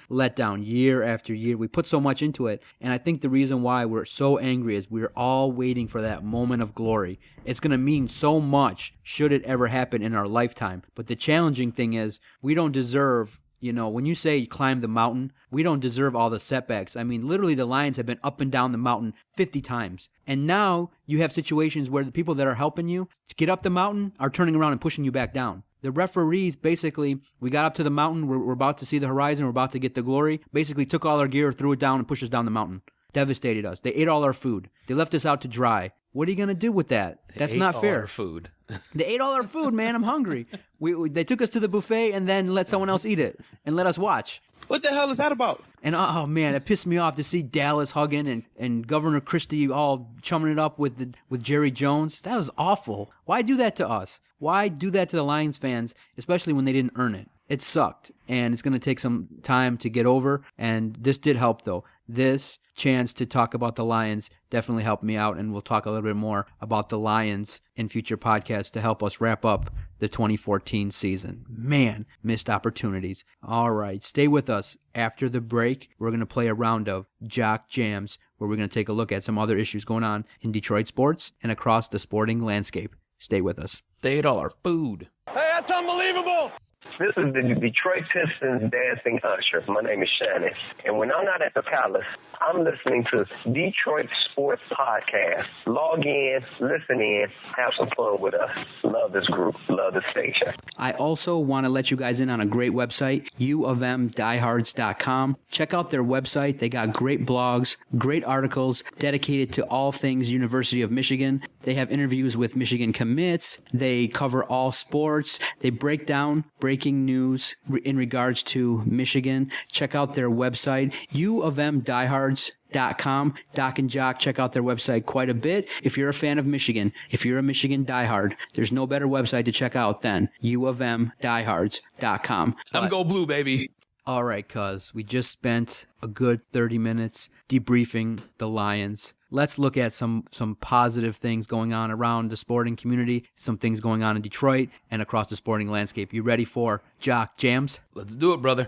let down year after year. We put so much into it, and I think the reason why we're so angry is we're all waiting for that moment of glory. It's going to mean so much should it ever happen in our lifetime. But the challenging thing is we don't deserve... when you say you climb the mountain, we don't deserve all the setbacks. I mean, literally the Lions have been up and down the mountain 50 times. And now you have situations where the people that are helping you to get up the mountain are turning around and pushing you back down. The referees basically, we got up to the mountain, we're about to see the horizon, we're about to get the glory, basically took all our gear, threw it down, and pushed us down the mountain. Devastated us. They ate all our food. They left us out to dry. What are you going to do with that? That's not fair. They ate all our food. They ate all our food, man. I'm hungry. They took us to the buffet and then let someone else eat it and let us watch. What the hell is that about? And oh man, it pissed me off to see Dallas hugging and Governor Christie all chumming it up with Jerry Jones. That was awful. Why do that to us? Why do that to the Lions fans, especially when they didn't earn it? It sucked, and it's going to take some time to get over, and this did help, though. This chance to talk about the Lions definitely helped me out, and we'll talk a little bit more about the Lions in future podcasts to help us wrap up the 2014 season. Man, missed opportunities. All right, stay with us. After the break, we're going to play a round of Jock Jams, where we're going to take a look at some other issues going on in Detroit sports and across the sporting landscape. Stay with us. They ate all our food. Hey, that's unbelievable! This is the Detroit Pistons dancing usher. My name is Shannon. And when I'm not at the Palace, I'm listening to Detroit Sports Podcast. Log in, listen in, have some fun with us. Love this group. Love the station. I also want to let you guys in on a great website, uofmdiehards.com. Check out their website. They got great blogs, great articles dedicated to all things University of Michigan. They have interviews with Michigan commits. They cover all sports. They break down breaking news in regards to Michigan. Check out their website, uofmdiehards.com. Doc and Jock check out their website quite a bit. If you're a fan of Michigan, if you're a Michigan diehard, there's no better website to check out than uofmdiehards.com. I'm go blue, baby. All right, cuz we just spent a good 30 minutes debriefing the Lions. Let's look at some positive things going on around the sporting community, some things going on in Detroit and across the sporting landscape. You ready for Jock Jams? Let's do it, brother.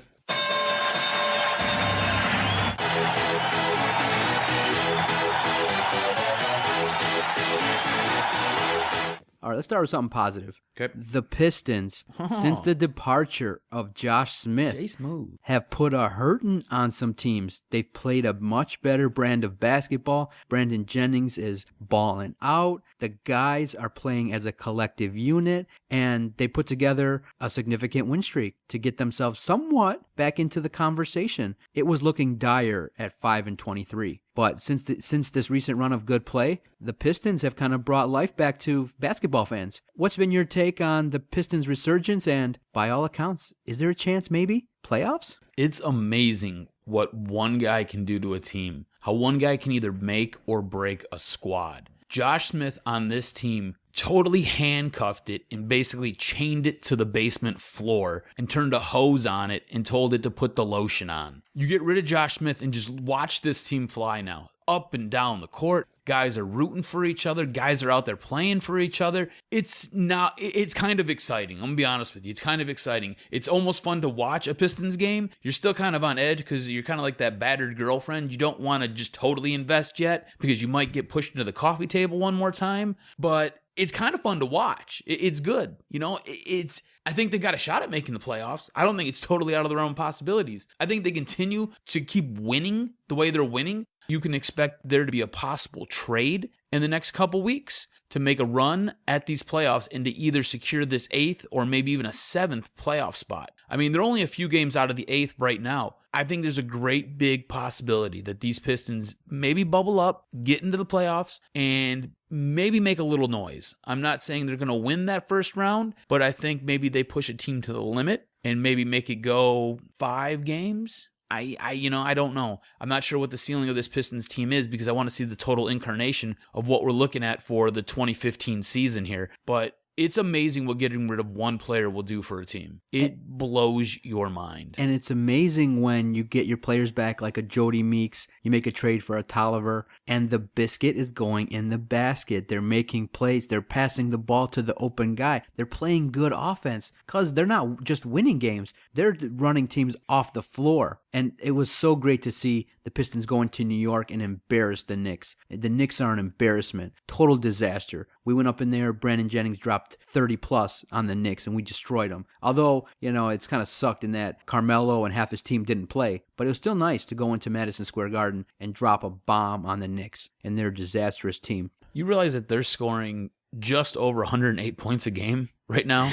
All right, let's start with something positive. Okay. The Pistons, since the departure of Josh Smith, have put a hurting on some teams. They've played a much better brand of basketball. Brandon Jennings is balling out. The guys are playing as a collective unit, and they put together a significant win streak to get themselves somewhat back into the conversation. It was looking dire at 5-23. But since this recent run of good play, the Pistons have kind of brought life back to basketball fans. What's been your take on the Pistons' resurgence, and by all accounts, is there a chance maybe playoffs? It's amazing what one guy can do to a team, how one guy can either make or break a squad. Josh Smith on this team totally handcuffed it and basically chained it to the basement floor and turned a hose on it and told it to put the lotion on. You get rid of Josh Smith and just watch this team fly now. Up and down the court. Guys are rooting for each other. Guys are out there playing for each other. It's kind of exciting. I'm going to be honest with you. It's kind of exciting. It's almost fun to watch a Pistons game. You're still kind of on edge because you're kind of like that battered girlfriend. You don't want to just totally invest yet because you might get pushed into the coffee table one more time. But it's kind of fun to watch. It's good. I think they got a shot at making the playoffs. I don't think it's totally out of the realm of possibilities. I think they continue to keep winning the way they're winning. You can expect there to be a possible trade in the next couple weeks to make a run at these playoffs and to either secure this 8th or maybe even a 7th playoff spot. I mean, they're only a few games out of the 8th right now. I think there's a great big possibility that these Pistons maybe bubble up, get into the playoffs, and maybe make a little noise. I'm not saying they're going to win that first round, but I think maybe they push a team to the limit and maybe make it go 5 games. I don't know. I'm not sure what the ceiling of this Pistons team is because I want to see the total incarnation of what we're looking at for the 2015 season here. But it's amazing what getting rid of one player will do for a team. It blows your mind. And it's amazing when you get your players back like a Jody Meeks, you make a trade for a Tolliver, and the biscuit is going in the basket. They're making plays. They're passing the ball to the open guy. They're playing good offense because they're not just winning games. They're running teams off the floor. And it was so great to see the Pistons go into New York and embarrass the Knicks. The Knicks are an embarrassment. Total disaster. We went up in there, Brandon Jennings dropped 30-plus on the Knicks, and we destroyed them. Although, it's kind of sucked in that Carmelo and half his team didn't play. But it was still nice to go into Madison Square Garden and drop a bomb on the Knicks and their disastrous team. You realize that they're scoring just over 108 points a game right now?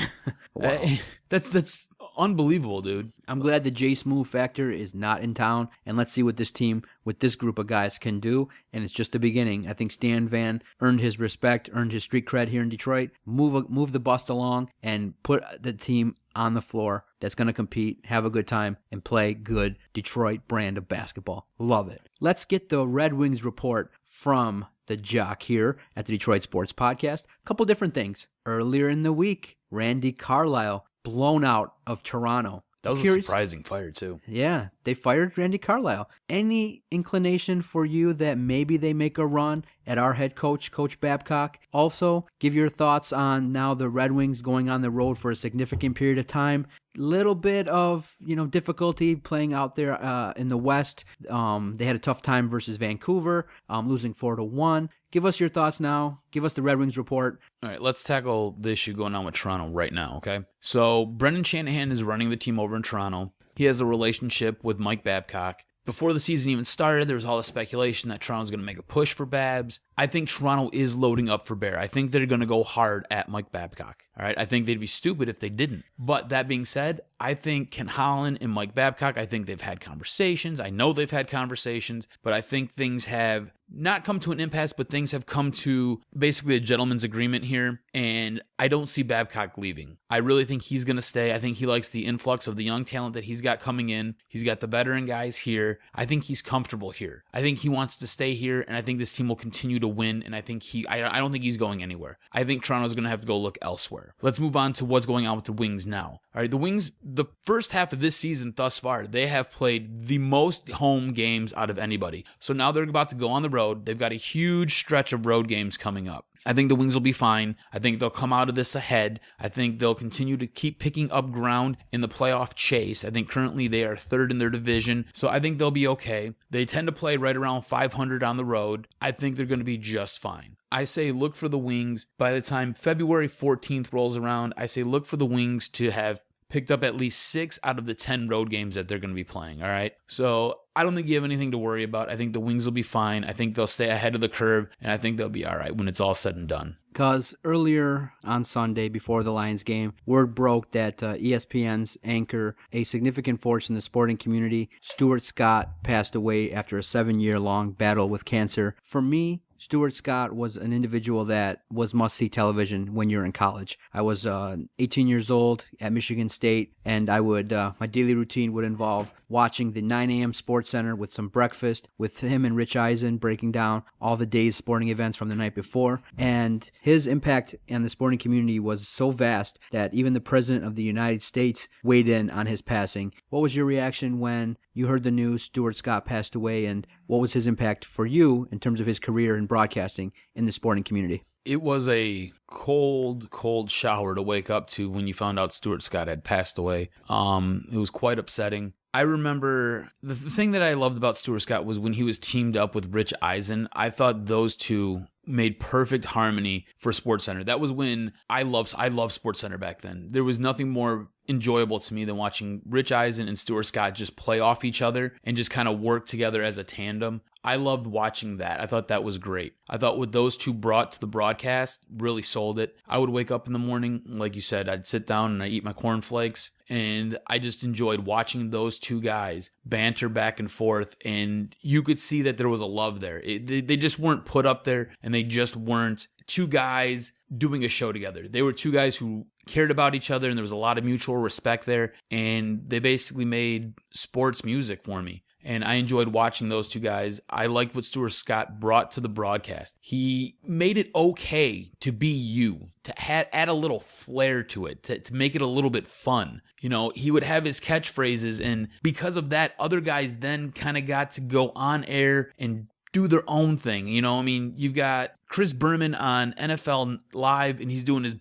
Wow. That's unbelievable, dude. I'm glad the J Smooth factor is not in town, and let's see what this team with this group of guys can do, and it's just the beginning. I think Stan Van earned his respect, earned his street cred here in Detroit. Move the bust along and put the team on the floor that's going to compete, have a good time, and play good Detroit brand of basketball. Love it. Let's get the Red Wings report from the Jock here at the Detroit Sports Podcast. A couple different things. Earlier in the week, Randy Carlyle blown out of Toronto. That was a surprising fire, too. Yeah, they fired Randy Carlyle. Any inclination for you that maybe they make a run at our head coach, Coach Babcock? Also, give your thoughts on now the Red Wings going on the road for a significant period of time. Little bit of, difficulty playing out there in the West. They had a tough time versus Vancouver, losing 4-1. Give us your thoughts now. Give us the Red Wings report. All right, let's tackle the issue going on with Toronto right now, okay? So Brendan Shanahan is running the team over in Toronto. He has a relationship with Mike Babcock. Before the season even started, there was all the speculation that Toronto's going to make a push for Babs. I think Toronto is loading up for Bear. I think they're going to go hard at Mike Babcock. All right, I think they'd be stupid if they didn't. But that being said, I think Ken Holland and Mike Babcock, I think they've had conversations. I know they've had conversations, but I think things have not come to an impasse, but things have come to basically a gentleman's agreement here, and I don't see Babcock leaving. I really think he's going to stay. I think he likes the influx of the young talent that he's got coming in. He's got the veteran guys here. I think he's comfortable here. I think he wants to stay here, and I think this team will continue to win, and I think I don't think he's going anywhere. I think Toronto's going to have to go look elsewhere. Let's move on to what's going on with the Wings now. All right, the Wings, the first half of this season thus far, they have played the most home games out of anybody. So now they're about to go on the road. They've got a huge stretch of road games coming up. I think the Wings will be fine. I think they'll come out of this ahead. I think they'll continue to keep picking up ground in the playoff chase. I think currently they are third in their division, so I think they'll be okay. They tend to play right around 500 on the road. I think they're going to be just fine. I say look for the Wings. By the time February 14th rolls around, I say look for the Wings to have picked up at least 6 out of the 10 road games that they're going to be playing, all right? So I don't think you have anything to worry about. I think the Wings will be fine. I think they'll stay ahead of the curve, and I think they'll be all right when it's all said and done. Because earlier on Sunday, before the Lions game, word broke that ESPN's anchor, a significant force in the sporting community, Stuart Scott, passed away after a 7-year-long battle with cancer. For me, Stuart Scott was an individual that was must-see television when you're in college. I was 18 years old at Michigan State, and I would my daily routine would involve watching the 9 a.m. Sports Center with some breakfast with him and Rich Eisen breaking down all the day's sporting events from the night before. And his impact on the sporting community was so vast that even the President of the United States weighed in on his passing. What was your reaction when you heard the news Stuart Scott passed away, and what was his impact for you in terms of his career in broadcasting in the sporting community? It was a cold shower to wake up to when you found out Stuart Scott had passed away. It was quite upsetting. I remember the thing that I loved about Stuart Scott was when he was teamed up with Rich Eisen. I thought those two made perfect harmony for SportsCenter. That was when I loved SportsCenter back then. There was nothing more enjoyable to me than watching Rich Eisen and Stuart Scott just play off each other and just kind of work together as a tandem. I loved watching that. I thought that was great. I thought what those two brought to the broadcast really sold it. I would wake up in the morning, like you said, I'd sit down and I'd eat my cornflakes, and I just enjoyed watching those two guys banter back and forth, and you could see that there was a love there. They just weren't put up there, and they just weren't two guys doing a show together. They were two guys who cared about each other, and there was a lot of mutual respect there, and they basically made sports music for me. And I enjoyed watching those two guys. I liked what Stuart Scott brought to the broadcast. He made it okay to be you, to add a little flair to it, to make it a little bit fun. You know, he would have his catchphrases, and because of that, other guys then kind of got to go on air and do their own thing. You know, I mean, you've got Chris Berman on NFL Live, and he's doing his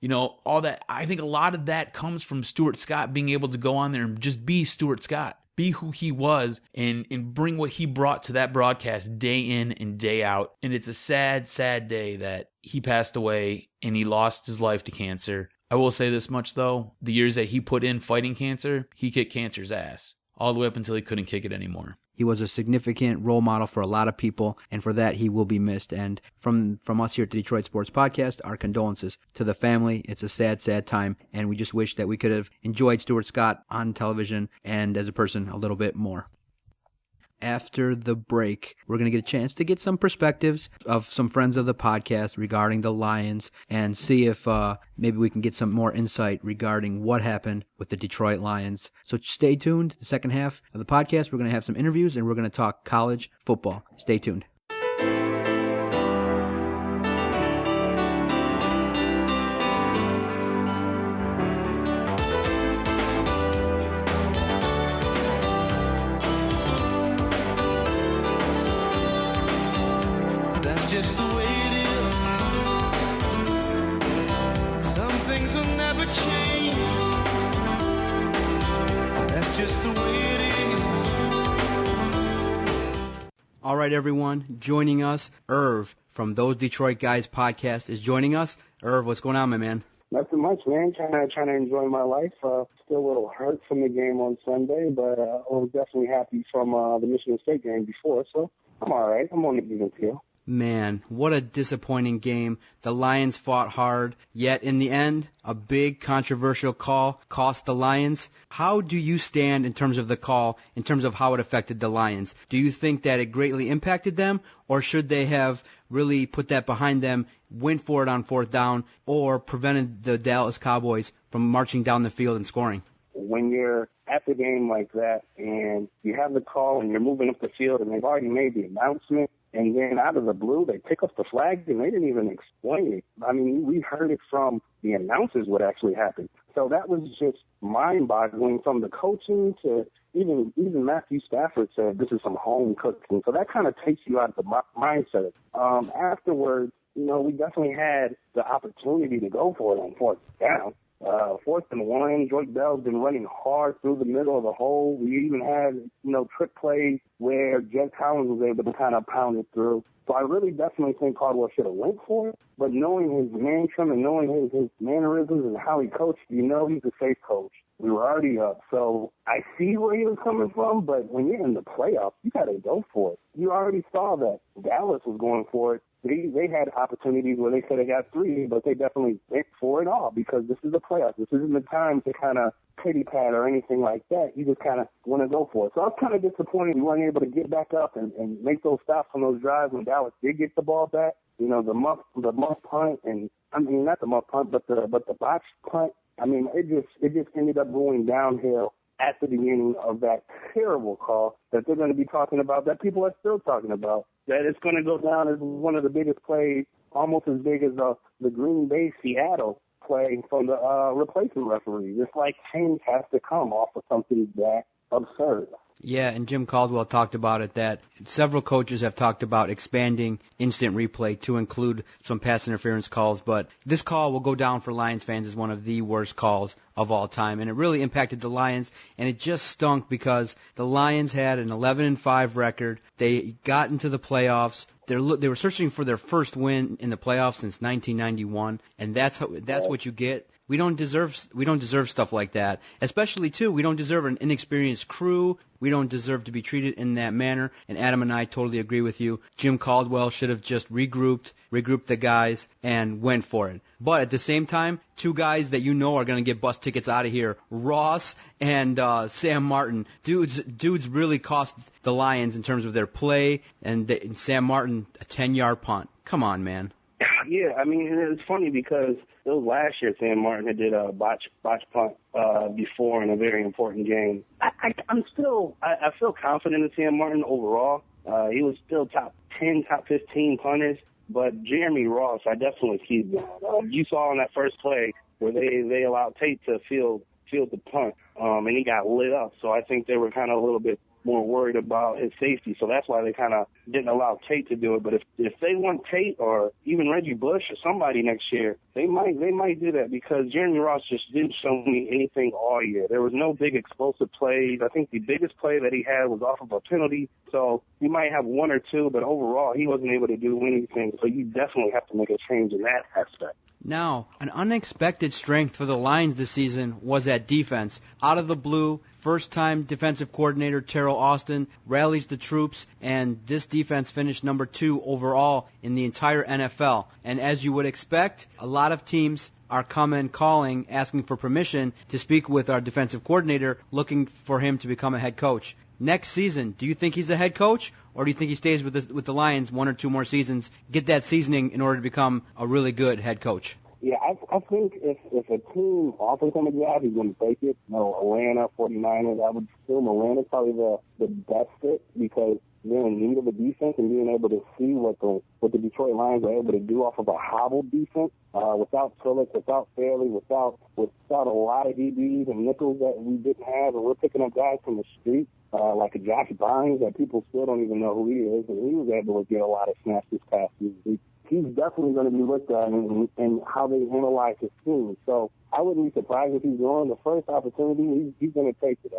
you know, all that. I think a lot of that comes from Stuart Scott being able to go on there and just be Stuart Scott. Be who he was and bring what he brought to that broadcast day in and day out. And it's a sad, sad day that he passed away and he lost his life to cancer. I will say this much, though. The years that he put in fighting cancer, he kicked cancer's ass all the way up until he couldn't kick it anymore. He was a significant role model for a lot of people, and for that, he will be missed. And from us here at the Detroit Sports Podcast, our condolences to the family. It's a sad, sad time, and we just wish that we could have enjoyed Stuart Scott on television and as a person a little bit more. After the break, we're going to get a chance to get some perspectives of some friends of the podcast regarding the Lions and see if maybe we can get some more insight regarding what happened with the Detroit Lions. So stay tuned. The second half of the podcast, we're going to have some interviews and we're going to talk college football. Stay tuned. Just the way it is. Some things will never change. That's just the way it is. All right, everyone. Joining us, Irv from Those Detroit Guys podcast is joining us. Irv, what's going on, my man? Nothing much, man. Trying to enjoy my life. Still a little hurt from the game on Sunday, but I was definitely happy from the Michigan State game before, so I'm all right. I'm on the even keel. Man, what a disappointing game. The Lions fought hard, yet in the end, a big controversial call cost the Lions. How do you stand in terms of the call, in terms of how it affected the Lions? Do you think that it greatly impacted them, or should they have really put that behind them, went for it on fourth down, or prevented the Dallas Cowboys from marching down the field and scoring? When you're at the game like that and you have the call and you're moving up the field and they've already made the announcement, and then out of the blue, they pick up the flag, and they didn't even explain it. I mean, we heard it from the announcers what actually happened. So that was just mind-boggling from the coaching to even Matthew Stafford said this is some home cooking. So that kind of takes you out of the mindset. Afterwards, we definitely had the opportunity to go for it on fourth down. 4th and 1, Joyce Bell's been running hard through the middle of the hole. We even had, trick plays where Jed Collins was able to kind of pound it through. So I really definitely think Caldwell should have went for it. But knowing his mantra and knowing his mannerisms and how he coached, he's a safe coach. We were already up. So I see where he was coming from, but when you're in the playoffs, you got to go for it. You already saw that Dallas was going for it. They had opportunities where they could have got 3, but they definitely went for it all because this is the playoffs. This isn't the time to kind of pity pat or anything like that. You just kind of want to go for it. So I was kind of disappointed we weren't able to get back up and make those stops on those drives when Dallas did get the ball back. The muff punt, and I mean not the muff punt, but the botched punt. I mean it just ended up going downhill at the beginning of that terrible call that they're going to be talking about, that people are still talking about, that it's going to go down as one of the biggest plays, almost as big as the Green Bay Seattle play from the replacement referee. It's like change has to come off of something that absurd. Yeah, and Jim Caldwell talked about it, that several coaches have talked about expanding instant replay to include some pass interference calls, but this call will go down for Lions fans as one of the worst calls of all time, and it really impacted the Lions, and it just stunk because the Lions had an 11-5 record. They got into the playoffs. They were searching for their first win in the playoffs since 1991, and that's what you get. We don't deserve stuff like that. Especially, too, we don't deserve an inexperienced crew. We don't deserve to be treated in that manner. And Adam and I totally agree with you. Jim Caldwell should have just regrouped the guys, and went for it. But at the same time, 2 guys that are going to get bus tickets out of here, Ross and Sam Martin. Dudes really cost the Lions in terms of their play, and Sam Martin, a 10-yard punt. Come on, man. Yeah, I mean, it's funny because it was last year Sam Martin had did a botch punt before in a very important game. I feel confident in Sam Martin overall. He was still top 10, top 15 punters, but Jeremy Ross, I definitely see that. You saw on that first play where they allowed Tate to field the punt, and he got lit up. So I think they were kind of a little bit more worried about his safety, so that's why they kind of didn't allow Tate to do it. But if they want Tate or even Reggie Bush or somebody next year, they might do that, because Jeremy Ross just didn't show me anything all year. There was no big explosive plays. I think the biggest play that he had was off of a penalty, so he might have 1 or 2, but overall he wasn't able to do anything. So you definitely have to make a change in that aspect. Now, an unexpected strength for the Lions this season was at defense. Out of the blue, first-time defensive coordinator Terrell Austin rallies the troops, and this defense finished number 2 overall in the entire NFL. And as you would expect, a lot of teams are calling, asking for permission to speak with our defensive coordinator, looking for him to become a head coach. Next season, do you think he's a head coach, or do you think he stays with the Lions 1 or 2 more seasons, get that seasoning in order to become a really good head coach? Yeah, I think if a team offers him a job, he's going to take it. Atlanta, 49ers, I would assume Atlanta's probably the best fit, because they're in need of a defense, and being able to see what the Detroit Lions are able to do off of a hobbled defense, without Trillick, without Fairley, without a lot of DBs and nickels that we didn't have, and we're picking up guys from the street, like a Josh Bynes that people still don't even know who he is, and he was able to get a lot of snaps this past season. He's definitely going to be looked at in how they analyze his team. So I wouldn't be surprised if he's on the first opportunity. He's going to take it.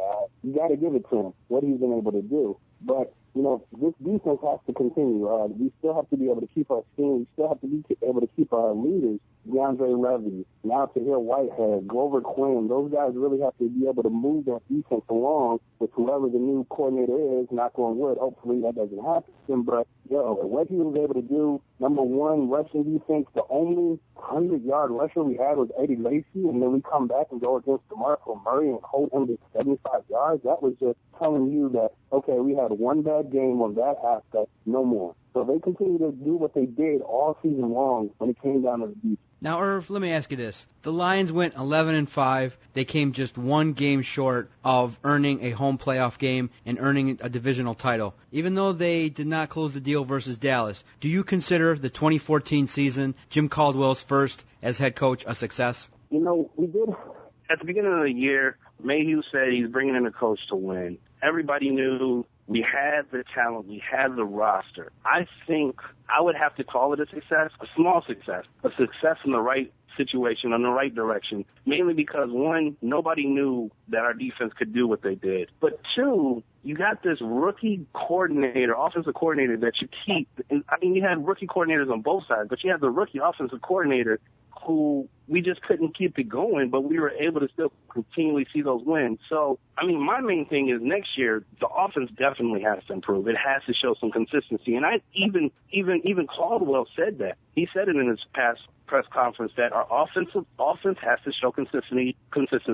You got to give it to him, what he's been able to do. But, this defense has to continue. We still have to be able to keep our team. We still have to be able to keep our leaders, DeAndre Levy, now Tahir Whitehead, Grover Quinn. Those guys really have to be able to move that defense along with whoever the new coordinator is, knock on wood. Hopefully that doesn't happen. But, what he was able to do, number one, rushing defense, the only 100-yard rusher we had was Eddie Lacy, and then we come back and go against DeMarco Murray and hold him to 75 yards. That was just telling you that, okay, we had one bad game on that aspect, no more. So they continue to do what they did all season long when it came down to the defense. Now, Irv, let me ask you this. The Lions went 11-5. They came just 1 game short of earning a home playoff game and earning a divisional title. Even though they did not close the deal versus Dallas, do you consider the 2014 season, Jim Caldwell's first as head coach, a success? We did at the beginning of the year, Mayhew said he's bringing in a coach to win. Everybody knew we had the talent, we had the roster. I think I would have to call it a success, a small success, a success in the right situation, in the right direction, mainly because, one, nobody knew that our defense could do what they did. But two, you got this rookie coordinator, offensive coordinator that you keep. I mean, you had rookie coordinators on both sides, but you had the rookie offensive coordinator who we just couldn't keep it going, but we were able to still continually see those wins. So, I mean, my main thing is next year, the offense definitely has to improve. It has to show some consistency. And even Caldwell said that. He said it in his past press conference that our offense has to show consistency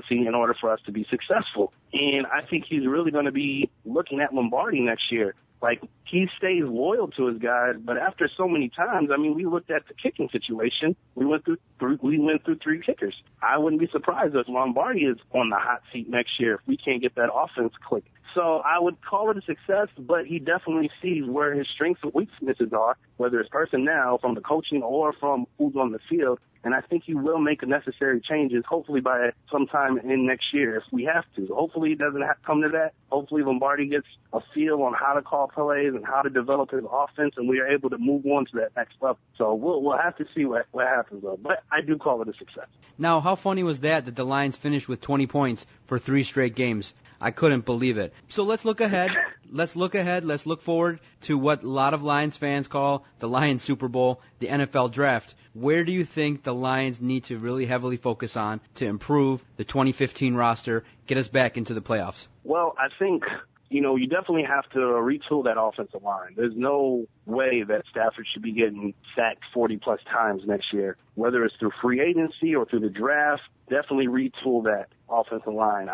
in order for us to be successful. And I think he's really going to be looking at Lombardi next year. Like, he stays loyal to his guys, but after so many times, I mean, we looked at the kicking situation. We went through 3 kickers. I wouldn't be surprised if Lombardi is on the hot seat next year if we can't get that offense clicking. So I would call it a success, but he definitely sees where his strengths and weaknesses are, whether it's personnel, from the coaching, or from who's on the field. And I think he will make necessary changes, hopefully by sometime in next year if we have to. Hopefully it doesn't have to come to that. Hopefully Lombardi gets a feel on how to call plays and how to develop his offense, and we are able to move on to that next level. So we'll have to see what happens, though. But I do call it a success. Now, how funny was that the Lions finished with 20 points for 3 straight games? I couldn't believe it. So let's look ahead. Let's look forward to what a lot of Lions fans call the Lions Super Bowl, the NFL Draft. Where do you think the Lions need to really heavily focus on to improve the 2015 roster, get us back into the playoffs? Well, I think, you definitely have to retool that offensive line. There's no way that Stafford should be getting sacked 40-plus times next year, whether it's through free agency or through the draft. Definitely retool that offensive line.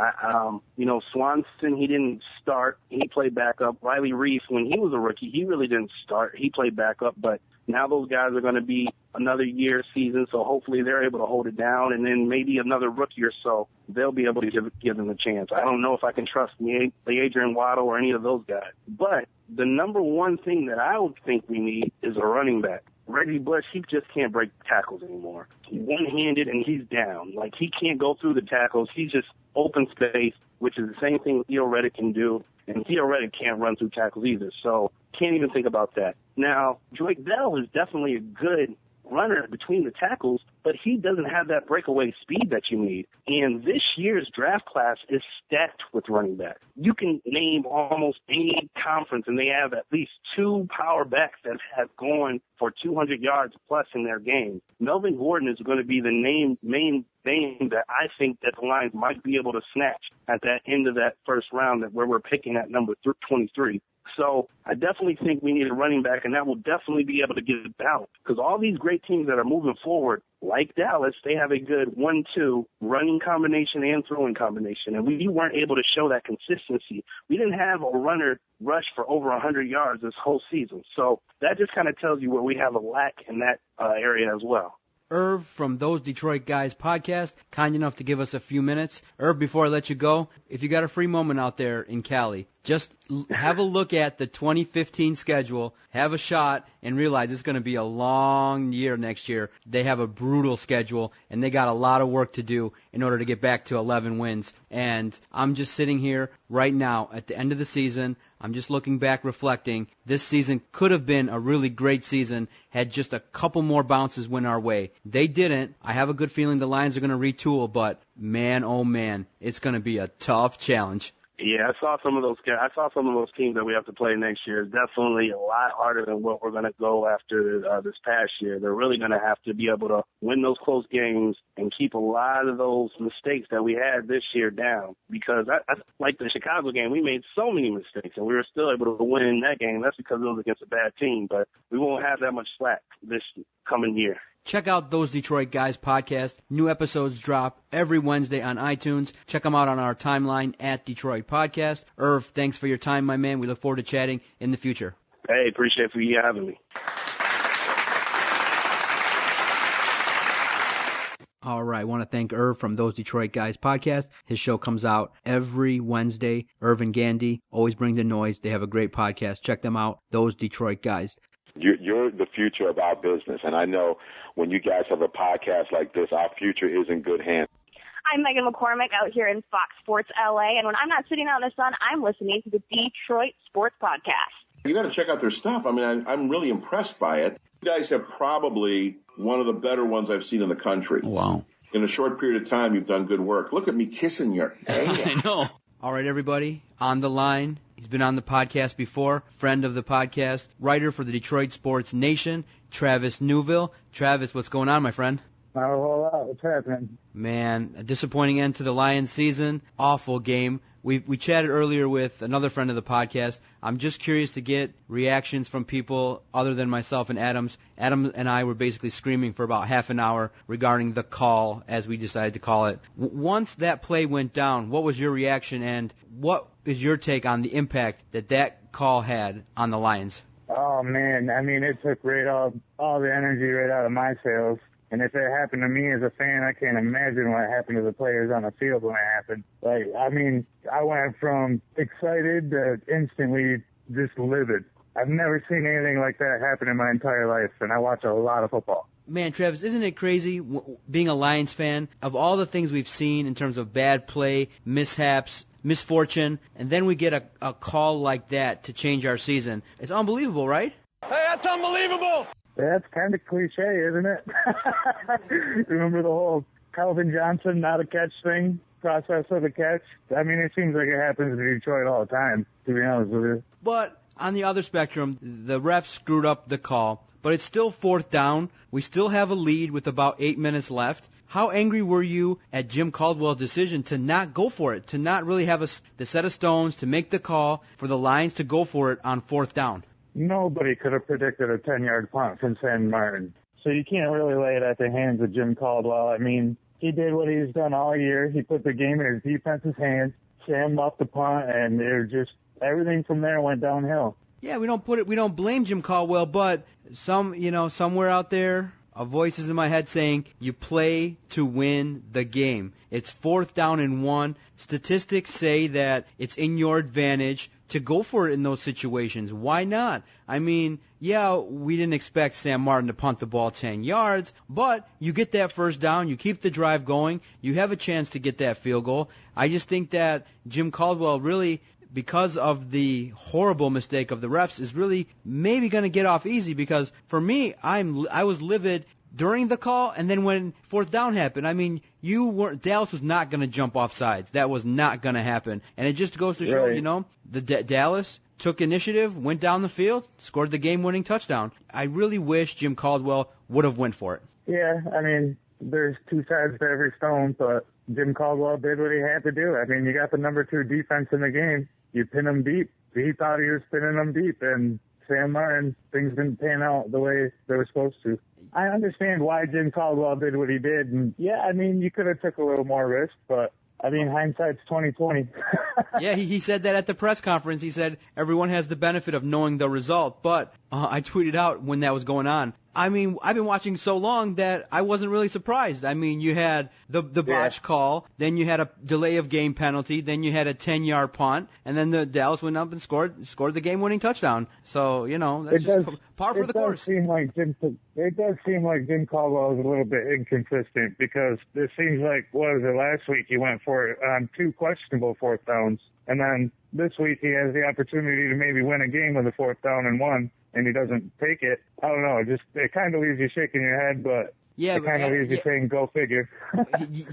Swanson, he didn't start. He played backup. Riley Reef, when he was a rookie, he really didn't start. He played backup, but now those guys are going to be another year season, so hopefully they're able to hold it down, and then maybe another rookie or so, they'll be able to give them a chance. I don't know if I can trust the Adrian Waddle or any of those guys. But the number one thing that I would think we need is a running back. Reggie Bush, he just can't break tackles anymore. He's one-handed and he's down. Like, he can't go through the tackles. He's just open space, which is the same thing Theo Reddick can do. And Theo Reddick can't run through tackles either, so can't even think about that. Now, Drake Bell is definitely a good runner between the tackles, but he doesn't have that breakaway speed that you need. And this year's draft class is stacked with running backs. You can name almost any conference, and they have at least 2 power backs that have gone for 200 yards plus in their game. Melvin Gordon is going to be the main name that I think that the Lions might be able to snatch at that end of that first round, where we're picking at number 23. So I definitely think we need a running back, and that will definitely be able to give it balance. Because all these great teams that are moving forward, like Dallas, they have a good 1-2 running combination and throwing combination. And we weren't able to show that consistency. We didn't have a runner rush for over 100 yards this whole season. So that just kind of tells you where we have a lack in that area as well. Irv from Those Detroit Guys podcast, kind enough to give us a few minutes. Irv, before I let you go, if you got a free moment out there in Cali, just have a look at the 2015 schedule, have a shot, and realize it's going to be a long year next year. They have a brutal schedule, and they got a lot of work to do in order to get back to 11 wins. And I'm just sitting here right now at the end of the season. I'm just looking back, reflecting. This season could have been a really great season had just a couple more bounces went our way. They didn't. I have a good feeling the Lions are going to retool, but man, oh man, it's going to be a tough challenge. Yeah, I saw some of those teams that we have to play next year. It's definitely a lot harder than what we're going to go after this past year. They're really going to have to be able to win those close games and keep a lot of those mistakes that we had this year down. Because I like the Chicago game, we made so many mistakes, and we were still able to win that game. That's because it was against a bad team, but we won't have that much slack this coming year. Check out Those Detroit Guys podcast. New episodes drop every Wednesday on iTunes. Check them out on our timeline at Detroit Podcast. Irv, thanks for your time, my man. We look forward to chatting in the future. Hey, appreciate you having me. All right, I want to thank Irv from Those Detroit Guys podcast. His show comes out every Wednesday. Irv and Gandy always bring the noise. They have a great podcast. Check them out, Those Detroit Guys. You're the future of our business, and I know when you guys have a podcast like this, our future is in good hands. I'm Megan McCormick out here in Fox Sports LA, and when I'm not sitting out in the sun, I'm listening to the Detroit Sports Podcast. You got to check out their stuff. I mean, I'm really impressed by it. You guys have probably one of the better ones I've seen in the country. Wow. In a short period of time, you've done good work. Look at me kissing your hand. I know. All right, everybody, on the line. He's been on the podcast before, friend of the podcast, writer for the Detroit Sports Nation, Travis Newville. Travis, what's going on, my friend? Not a whole lot. What's happening? Man, a disappointing end to the Lions season. Awful game. We chatted earlier with another friend of the podcast. I'm just curious to get reactions from people other than myself and Adams. Adam and I were basically screaming for about half an hour regarding the call, as we decided to call it. Once that play went down, what was your reaction, and what is your take on the impact that call had on the Lions? Oh, man. I mean, it took all the energy right out of my sails. And if it happened to me as a fan, I can't imagine what happened to the players on the field when it happened. Like, I mean, I went from excited to instantly just livid. I've never seen anything like that happen in my entire life, and I watch a lot of football. Man, Travis, isn't it crazy being a Lions fan? Of all the things we've seen in terms of bad play, mishaps, misfortune, and then we get a call like that to change our season. It's unbelievable, right? Hey, that's unbelievable! That's kind of cliche, isn't it? Remember the whole Calvin Johnson not a catch thing, process of the catch? I mean, it seems like it happens in Detroit all the time, to be honest with you. But on the other spectrum, the refs screwed up the call, but it's still 4th down. We still have a lead with about 8 minutes left. How angry were you at Jim Caldwell's decision to not go for it, to not really have the set of stones to make the call for the Lions to go for it on 4th down? Nobody could have predicted a 10-yard punt from San Martin. So you can't really lay it at the hands of Jim Caldwell. I mean, he did what he's done all year. He put the game in his defense's hands, Sam muffed the punt, and everything from there went downhill. Yeah, we don't blame Jim Caldwell, but somewhere out there, a voice is in my head saying, you play to win the game. It's 4th down and 1. Statistics say that it's in your advantage to go for it in those situations. Why not? I mean, yeah, we didn't expect Sam Martin to punt the ball 10 yards, but you get that 1st down, you keep the drive going, you have a chance to get that field goal. I just think that Jim Caldwell really, because of the horrible mistake of the refs, is really maybe going to get off easy, because for me, I was livid during the call, and then when 4th down happened, I mean, Dallas was not going to jump off sides. That was not going to happen. And it just goes to show, Dallas took initiative, went down the field, scored the game-winning touchdown. I really wish Jim Caldwell would have went for it. Yeah, I mean, there's two sides to every stone, but Jim Caldwell did what he had to do. I mean, you got the number 2 defense in the game. You pin them deep. He thought he was pinning them deep, and Sam Martin, things didn't pan out the way they were supposed to. I understand why Jim Caldwell did what he did, and yeah, I mean, you could have took a little more risk, but I mean, hindsight's 20/20. Yeah, he said that at the press conference. He said everyone has the benefit of knowing the result, but I tweeted out when that was going on. I mean, I've been watching so long that I wasn't really surprised. I mean, you had the botch call, then you had a delay of game penalty, then you had a 10-yard punt, and then the Dallas went up and scored the game-winning touchdown. So, that's just par for the course. It does seem like Jim Caldwell is a little bit inconsistent, because it seems like, last week he went for it on 2 questionable 4th downs, and then this week he has the opportunity to maybe win a game with a 4th down and 1. And he doesn't take it. I don't know. It kind of leaves you shaking your head, but it kind of leaves you saying, go figure.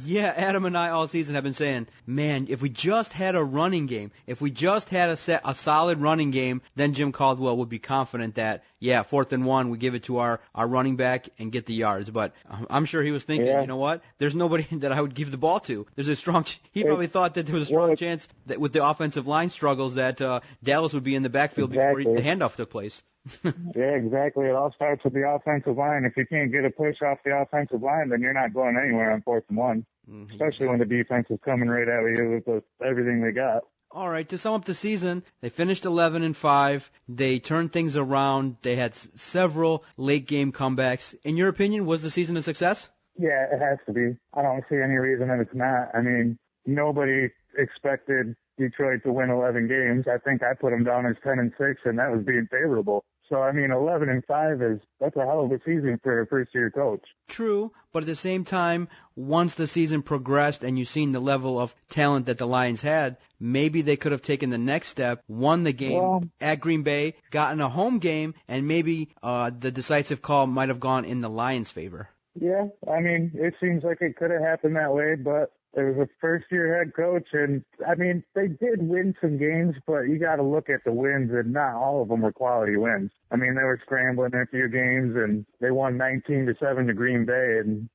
Yeah, Adam and I all season have been saying, man, if we just had a running game, if we just had a solid running game, then Jim Caldwell would be confident that, 4th and 1, we give it to our running back and get the yards. But I'm sure he was thinking, you know what? There's nobody that I would give the ball to. He probably thought that there was a strong chance that with the offensive line struggles that Dallas would be in the backfield before the handoff took place. Yeah, exactly. It all starts with the offensive line. If you can't get a push off the offensive line, then you're not going anywhere on 4th and 1, especially when the defense is coming right at you with everything they got. All right, to sum up the season, they finished 11-5. They turned things around. They had several late-game comebacks. In your opinion, was the season a success? Yeah, it has to be. I don't see any reason that it's not. I mean, nobody expected Detroit to win 11 games. I think I put them down as 10-6, and that was being favorable. So, 11-5 that's a hell of a season for a first-year coach. True, but at the same time, once the season progressed and you've seen the level of talent that the Lions had, maybe they could have taken the next step, won the game at Green Bay, gotten a home game, and maybe the decisive call might have gone in the Lions' favor. Yeah, it seems like it could have happened that way, but it was a first-year head coach, and, they did win some games, but you got to look at the wins, and not all of them were quality wins. They were scrambling in a few games, and they won 19-7 to Green Bay, and,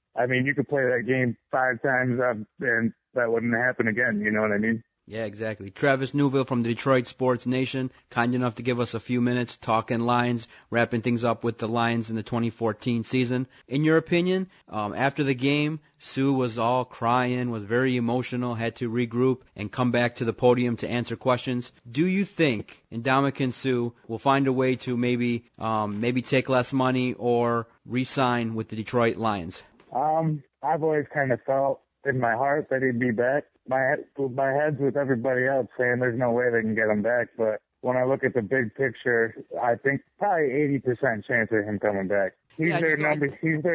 you could play that game 5 times, and that wouldn't happen again, you know what I mean? Yeah, exactly. Travis Newville from the Detroit Sports Nation, kind enough to give us a few minutes talking Lions, wrapping things up with the Lions in the 2014 season. In your opinion, after the game, Sue was all crying, was very emotional, had to regroup and come back to the podium to answer questions. Do you think Ndamukong Suh will find a way to maybe take less money or re-sign with the Detroit Lions? I've always kind of felt in my heart that he'd be back. My head's with everybody else saying there's no way they can get him back, but when I look at the big picture, I think probably 80% chance of him coming back. He's their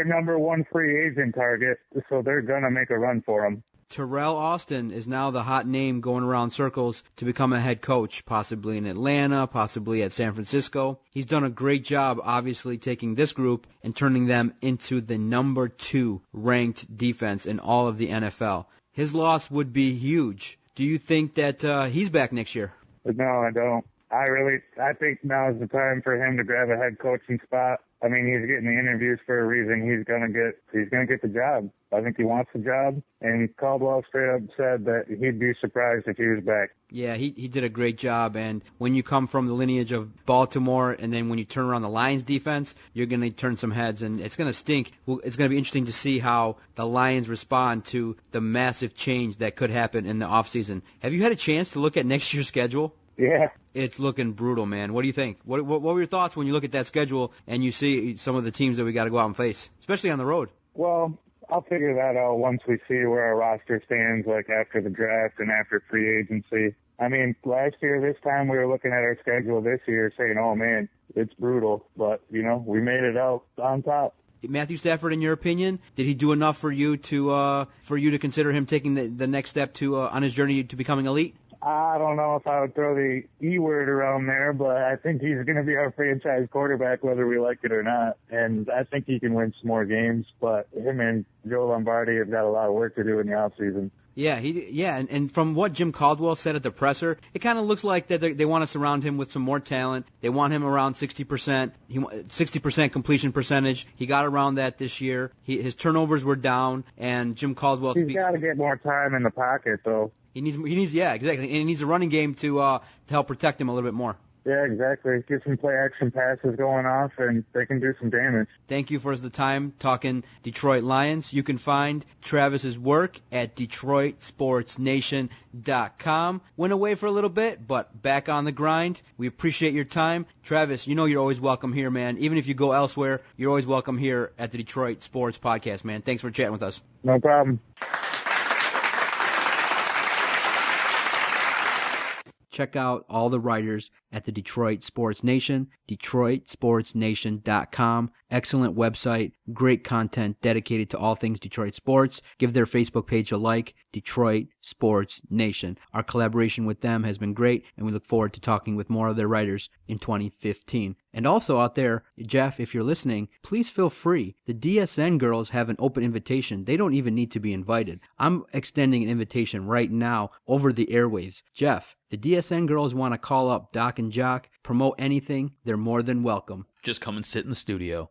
number one free agent target, so they're gonna make a run for him. Terrell Austin is now the hot name going around circles to become a head coach, possibly in Atlanta, possibly at San Francisco. He's done a great job, obviously, taking this group and turning them into the number 2 ranked defense in all of the NFL. His loss would be huge. Do you think that he's back next year? No, I don't. I think now's the time for him to grab a head coaching spot. He's getting the interviews for a reason. He's gonna get the job. I think he wants the job. And Caldwell straight up said that he'd be surprised if he was back. Yeah, he did a great job. And when you come from the lineage of Baltimore, and then when you turn around the Lions defense, you're gonna turn some heads, and it's gonna stink. Well, it's gonna be interesting to see how the Lions respond to the massive change that could happen in the offseason. Have you had a chance to look at next year's schedule? Yeah. It's looking brutal, man. What do you think? What were your thoughts when you look at that schedule and you see some of the teams that we got to go out and face, especially on the road? Well, I'll figure that out once we see where our roster stands, like after the draft and after free agency. Last year, this time, we were looking at our schedule this year saying, oh, man, it's brutal. But, we made it out on top. Matthew Stafford, in your opinion, did he do enough for you to consider him taking the next step on his journey to becoming elite? I don't know if I would throw the E word around there, but I think he's going to be our franchise quarterback whether we like it or not. And I think he can win some more games, but him and Joe Lombardi have got a lot of work to do in the offseason. Yeah, and from what Jim Caldwell said at the presser, it kind of looks like that they want to surround him with some more talent. They want him around 60%, 60% completion percentage. He got around that this year. His turnovers were down, and Jim Caldwell He's got to get more time in the pocket, though. He needs, yeah, exactly, and he needs a running game to help protect him a little bit more. Yeah, exactly. Get some play-action passes going off, and they can do some damage. Thank you for the time talking Detroit Lions. You can find Travis's work at DetroitSportsNation.com. Went away for a little bit, but back on the grind. We appreciate your time. Travis, you're always welcome here, man. Even if you go elsewhere, you're always welcome here at the Detroit Sports Podcast, man. Thanks for chatting with us. No problem. Check out all the writers at the Detroit Sports Nation, DetroitSportsNation.com. Excellent website, great content dedicated to all things Detroit sports. Give their Facebook page a like, Detroit Sports Nation. Our collaboration with them has been great, and we look forward to talking with more of their writers in 2015. And also out there, Jeff, if you're listening, please feel free. The DSN girls have an open invitation. They don't even need to be invited. I'm extending an invitation right now over the airwaves. Jeff, the DSN girls want to call up Doc and Jock, promote anything, they're more than welcome. Just come and sit in the studio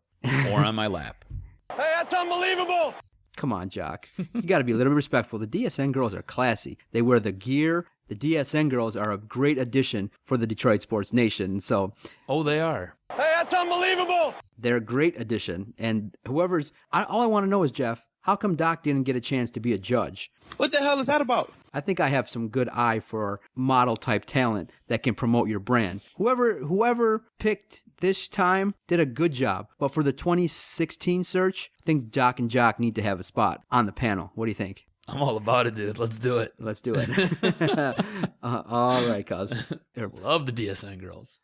or on my lap. Hey, that's unbelievable! Come on, Jock. You got to be a little bit respectful. The DSN girls are classy. They wear the gear. The DSN girls are a great addition for the Detroit Sports Nation. So, oh, they are. Hey, that's unbelievable! They're a great addition. And all I want to know is, Jeff, how come Doc didn't get a chance to be a judge? What the hell is that about? I think I have some good eye for model-type talent that can promote your brand. Whoever picked this time did a good job. But for the 2016 search, I think Doc and Jock need to have a spot on the panel. What do you think? I'm all about it, dude. Let's do it. Let's do it. All right, cuz. Love the DSN girls.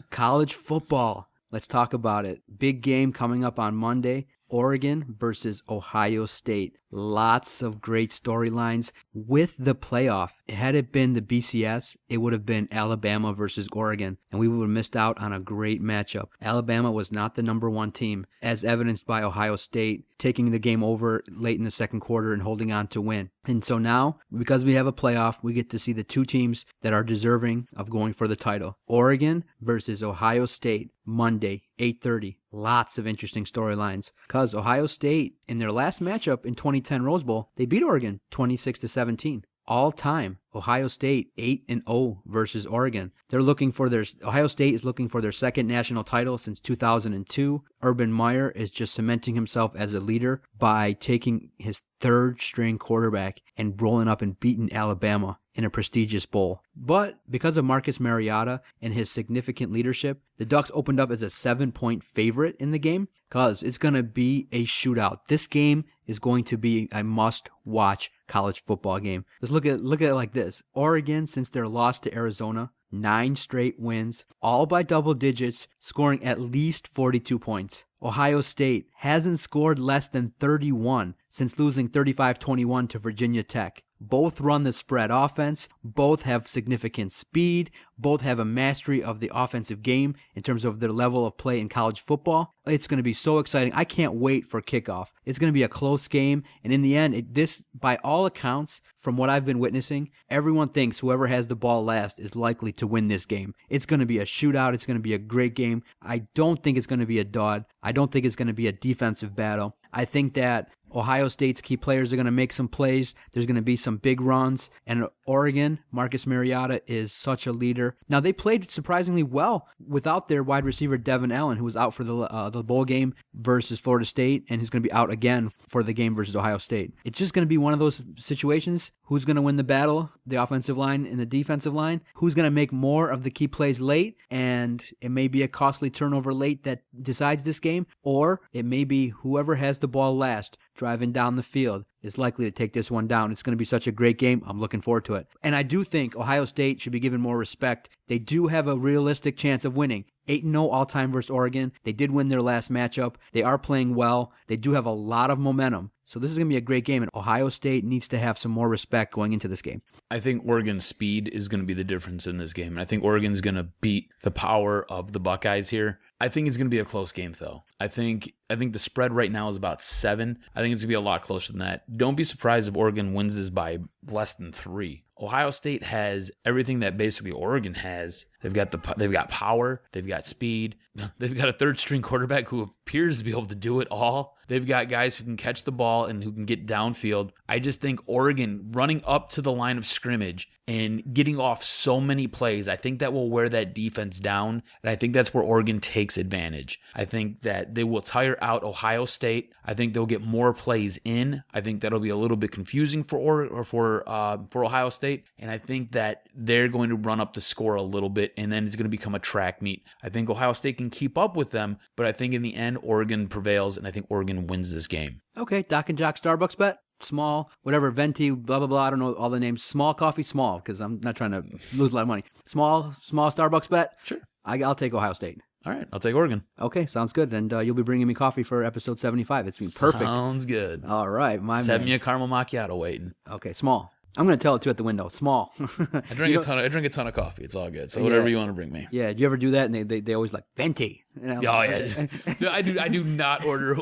College football. Let's talk about it. Big game coming up on Monday. Oregon versus Ohio State. Lots of great storylines with the playoff. Had it been the BCS, it would have been Alabama versus Oregon, and we would have missed out on a great matchup. Alabama was not the number one team, as evidenced by Ohio State taking the game over late in the second quarter and holding on to win. And so now, because we have a playoff, we get to see the two teams that are deserving of going for the title. Oregon versus Ohio State, Monday, 8:30. Lots of interesting storylines, because Ohio State, in their last matchup in 2010 Rose Bowl, they beat Oregon 26-17. All time, Ohio State 8-0 versus Oregon. Ohio State is looking for their second national title since 2002. Urban Meyer is just cementing himself as a leader by taking his third string quarterback and rolling up and beating Alabama in a prestigious bowl. But because of Marcus Mariota and his significant leadership, the Ducks opened up as a 7-point favorite in the game, because it's going to be a shootout. This game is going to be a must-watch college football game. Let's look at it like this. Oregon, since their loss to Arizona, 9 straight wins, all by double digits, scoring at least 42 points. Ohio State hasn't scored less than 31 since losing 35-21 to Virginia Tech. Both run the spread offense, both have significant speed, both have a mastery of the offensive game in terms of their level of play in college football. It's going to be so exciting. I can't wait for kickoff. It's going to be a close game, and in the end, this, by all accounts, from what I've been witnessing, everyone thinks whoever has the ball last is likely to win this game. It's going to be a shootout. It's going to be a great game. I don't think it's going to be a dud. I don't think it's going to be a defensive battle. I think that Ohio State's key players are going to make some plays. There's going to be some big runs. And Oregon, Marcus Mariota is such a leader. Now, they played surprisingly well without their wide receiver, Devin Allen, who was out for the bowl game versus Florida State, and he's going to be out again for the game versus Ohio State. It's just going to be one of those situations. Who's going to win the battle? The offensive line and the defensive line? Who's going to make more of the key plays late? And it may be a costly turnover late that decides this game, or it may be whoever has the ball last driving down the field is likely to take this one down. It's going to be such a great game. I'm looking forward to it. And I do think Ohio State should be given more respect. They do have a realistic chance of winning. 8-0 all-time versus Oregon. They did win their last matchup. They are playing well. They do have a lot of momentum. So this is going to be a great game, and Ohio State needs to have some more respect going into this game. I think Oregon's speed is going to be the difference in this game, and I think Oregon's going to beat the power of the Buckeyes here. I think it's going to be a close game, though. I think the spread right now is about 7. I think it's going to be a lot closer than that. Don't be surprised if Oregon wins this by less than 3. Ohio State has everything that basically Oregon has. They've got power, they've got speed, they've got a third string quarterback who appears to be able to do it all. They've got guys who can catch the ball and who can get downfield. I just think Oregon running up to the line of scrimmage and getting off so many plays, I think that will wear that defense down, and I think that's where Oregon takes advantage. I think that they will tire out Ohio State. I think they'll get more plays in. I think that'll be a little bit confusing for Ohio State, and I think that they're going to run up the score a little bit, and then it's going to become a track meet. I think Ohio State can keep up with them, but I think in the end, Oregon prevails, and I think Oregon wins this game. Okay, Doc and Jock Starbucks bet. Small, whatever, venti, blah, blah, blah. I don't know all the names. Small coffee, small, because I'm not trying to lose a lot of money. Small Starbucks bet. Sure. I'll take Ohio State. All right, I'll take Oregon. Okay, sounds good. And you'll be bringing me coffee for episode 75. It's been perfect. Sounds good. All right, Send me a caramel macchiato waiting. Okay, small. I'm going to tell it to at the window. Small. I drink a ton of coffee. It's all good. So whatever you want to bring me. Yeah. Do you ever do that? And they always like venti. Oh yeah. I do not order.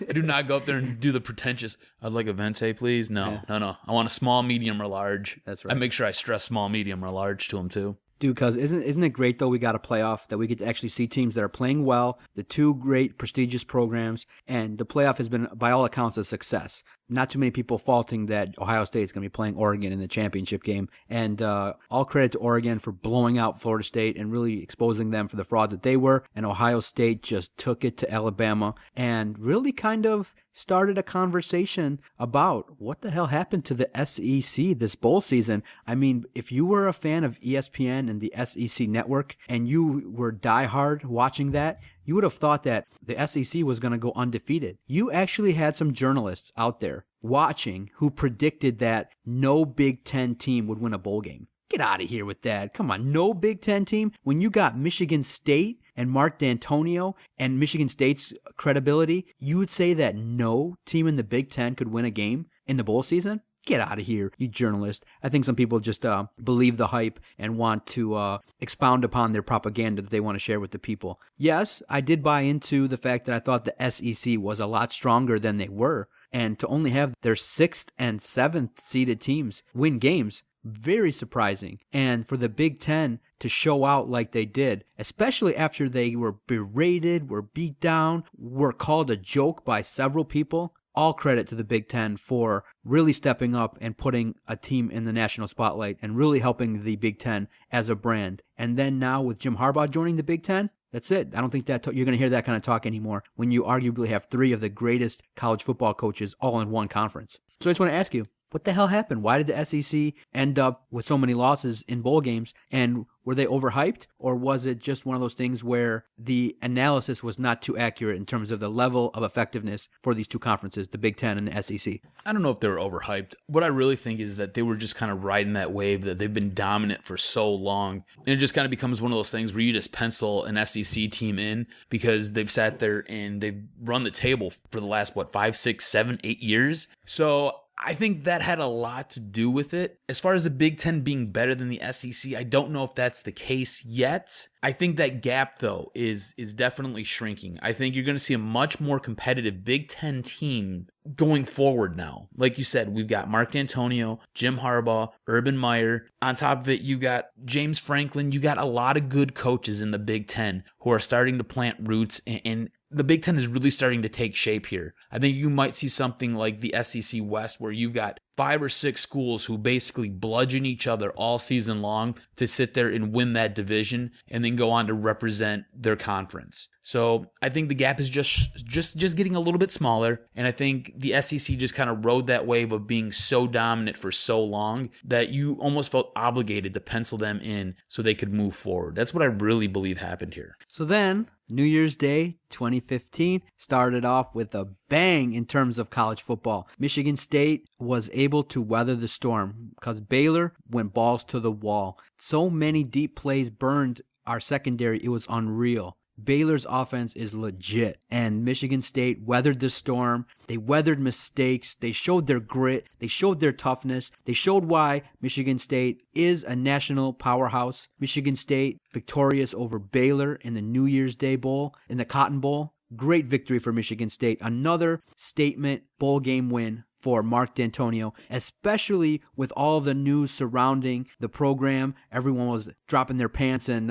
I do not go up there and do the pretentious. I'd like a venti, please. No. I want a small, medium, or large. That's right. I make sure I stress small, medium, or large to them too. Dude, because isn't it great, though, we got a playoff that we get to actually see teams that are playing well, the two great prestigious programs, and the playoff has been, by all accounts, a success. Not too many people faulting that Ohio State is going to be playing Oregon in the championship game. And all credit to Oregon for blowing out Florida State and really exposing them for the frauds that they were. And Ohio State just took it to Alabama and really kind of started a conversation about what the hell happened to the SEC this bowl season. I mean, if you were a fan of ESPN and the SEC network and you were diehard watching that, you would have thought that the SEC was going to go undefeated. You actually had some journalists out there watching who predicted that no Big Ten team would win a bowl game. Get out of here with that. Come on, no Big Ten team? When you got Michigan State and Mark D'Antonio and Michigan State's credibility, you would say that no team in the Big Ten could win a game in the bowl season? Get out of here, you journalist. I think some people just believe the hype and want to expound upon their propaganda that they want to share with the people. Yes, I did buy into the fact that I thought the SEC was a lot stronger than they were. And to only have their 6th and 7th seeded teams win games, very surprising. And for the Big Ten to show out like they did, especially after they were berated, were beat down, were called a joke by several people, all credit to the Big Ten for really stepping up and putting a team in the national spotlight and really helping the Big Ten as a brand. And then now with Jim Harbaugh joining the Big Ten, that's it. I don't think that you're going to hear that kind of talk anymore when you arguably have 3 of the greatest college football coaches all in one conference. So I just want to ask you, what the hell happened? Why did the SEC end up with so many losses in bowl games? And were they overhyped? Or was it just one of those things where the analysis was not too accurate in terms of the level of effectiveness for these two conferences, the Big Ten and the SEC? I don't know if they were overhyped. What I really think is that they were just kind of riding that wave, that they've been dominant for so long. And it just kind of becomes one of those things where you just pencil an SEC team in because they've sat there and they've run the table for the last, 5, 6, 7, 8 years. So I think that had a lot to do with it. As far as the Big Ten being better than the SEC, I don't know if that's the case yet. I think that gap, though, is definitely shrinking. I think you're going to see a much more competitive Big Ten team going forward now. Like you said, we've got Mark D'Antonio, Jim Harbaugh, Urban Meyer. On top of it, you got James Franklin. You got a lot of good coaches in the Big Ten who are starting to plant roots, and the Big Ten is really starting to take shape here. I think you might see something like the SEC West where you've got 5 or 6 schools who basically bludgeon each other all season long to sit there and win that division and then go on to represent their conference. So I think the gap is just getting a little bit smaller, and I think the SEC just kind of rode that wave of being so dominant for so long that you almost felt obligated to pencil them in so they could move forward. That's what I really believe happened here. So then, New Year's Day 2015 started off with a bang in terms of college football. Michigan State was able to weather the storm because Baylor went balls to the wall. So many deep plays burned our secondary, it was unreal. Baylor's offense is legit, and Michigan State weathered the storm. They weathered mistakes. They showed their grit. They showed their toughness. They showed why Michigan State is a national powerhouse. Michigan State victorious over Baylor in the New Year's Day Bowl, in the Cotton Bowl. Great victory for Michigan State. Another statement bowl game win for Mark D'Antonio, especially with all the news surrounding the program. Everyone was dropping their pants and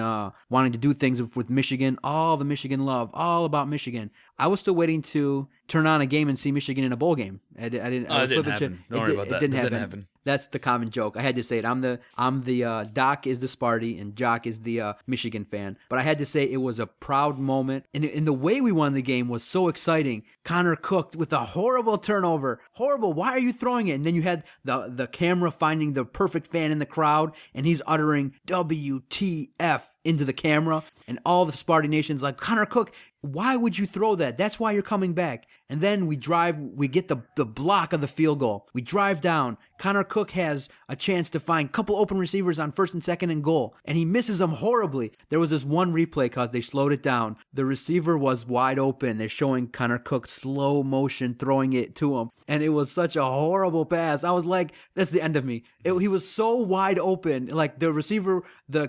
wanting to do things with Michigan. All the Michigan love, all about Michigan. I was still waiting to turn on a game and see Michigan in a bowl game. I didn't happen. Don't worry about that. It didn't happen. That's the common joke. I had to say it. I'm the Doc is the Sparty and Jock is the Michigan fan. But I had to say it was a proud moment. And the way we won the game was so exciting. Connor Cook with a horrible turnover. Horrible. Why are you throwing it? And then you had the camera finding the perfect fan in the crowd, and he's uttering WTF into the camera. And all the Sparty Nation's like, Connor Cook, why would you throw that? That's why you're coming back. And then we get the block of the field goal. We drive down. Connor Cook has a chance to find a couple open receivers on 1st and 2nd and goal, and he misses them horribly. There was this one replay because they slowed it down. The receiver was wide open. They're showing Connor Cook slow motion throwing it to him, and it was such a horrible pass. I was like, that's the end of me. He was so wide open. Like the receiver, the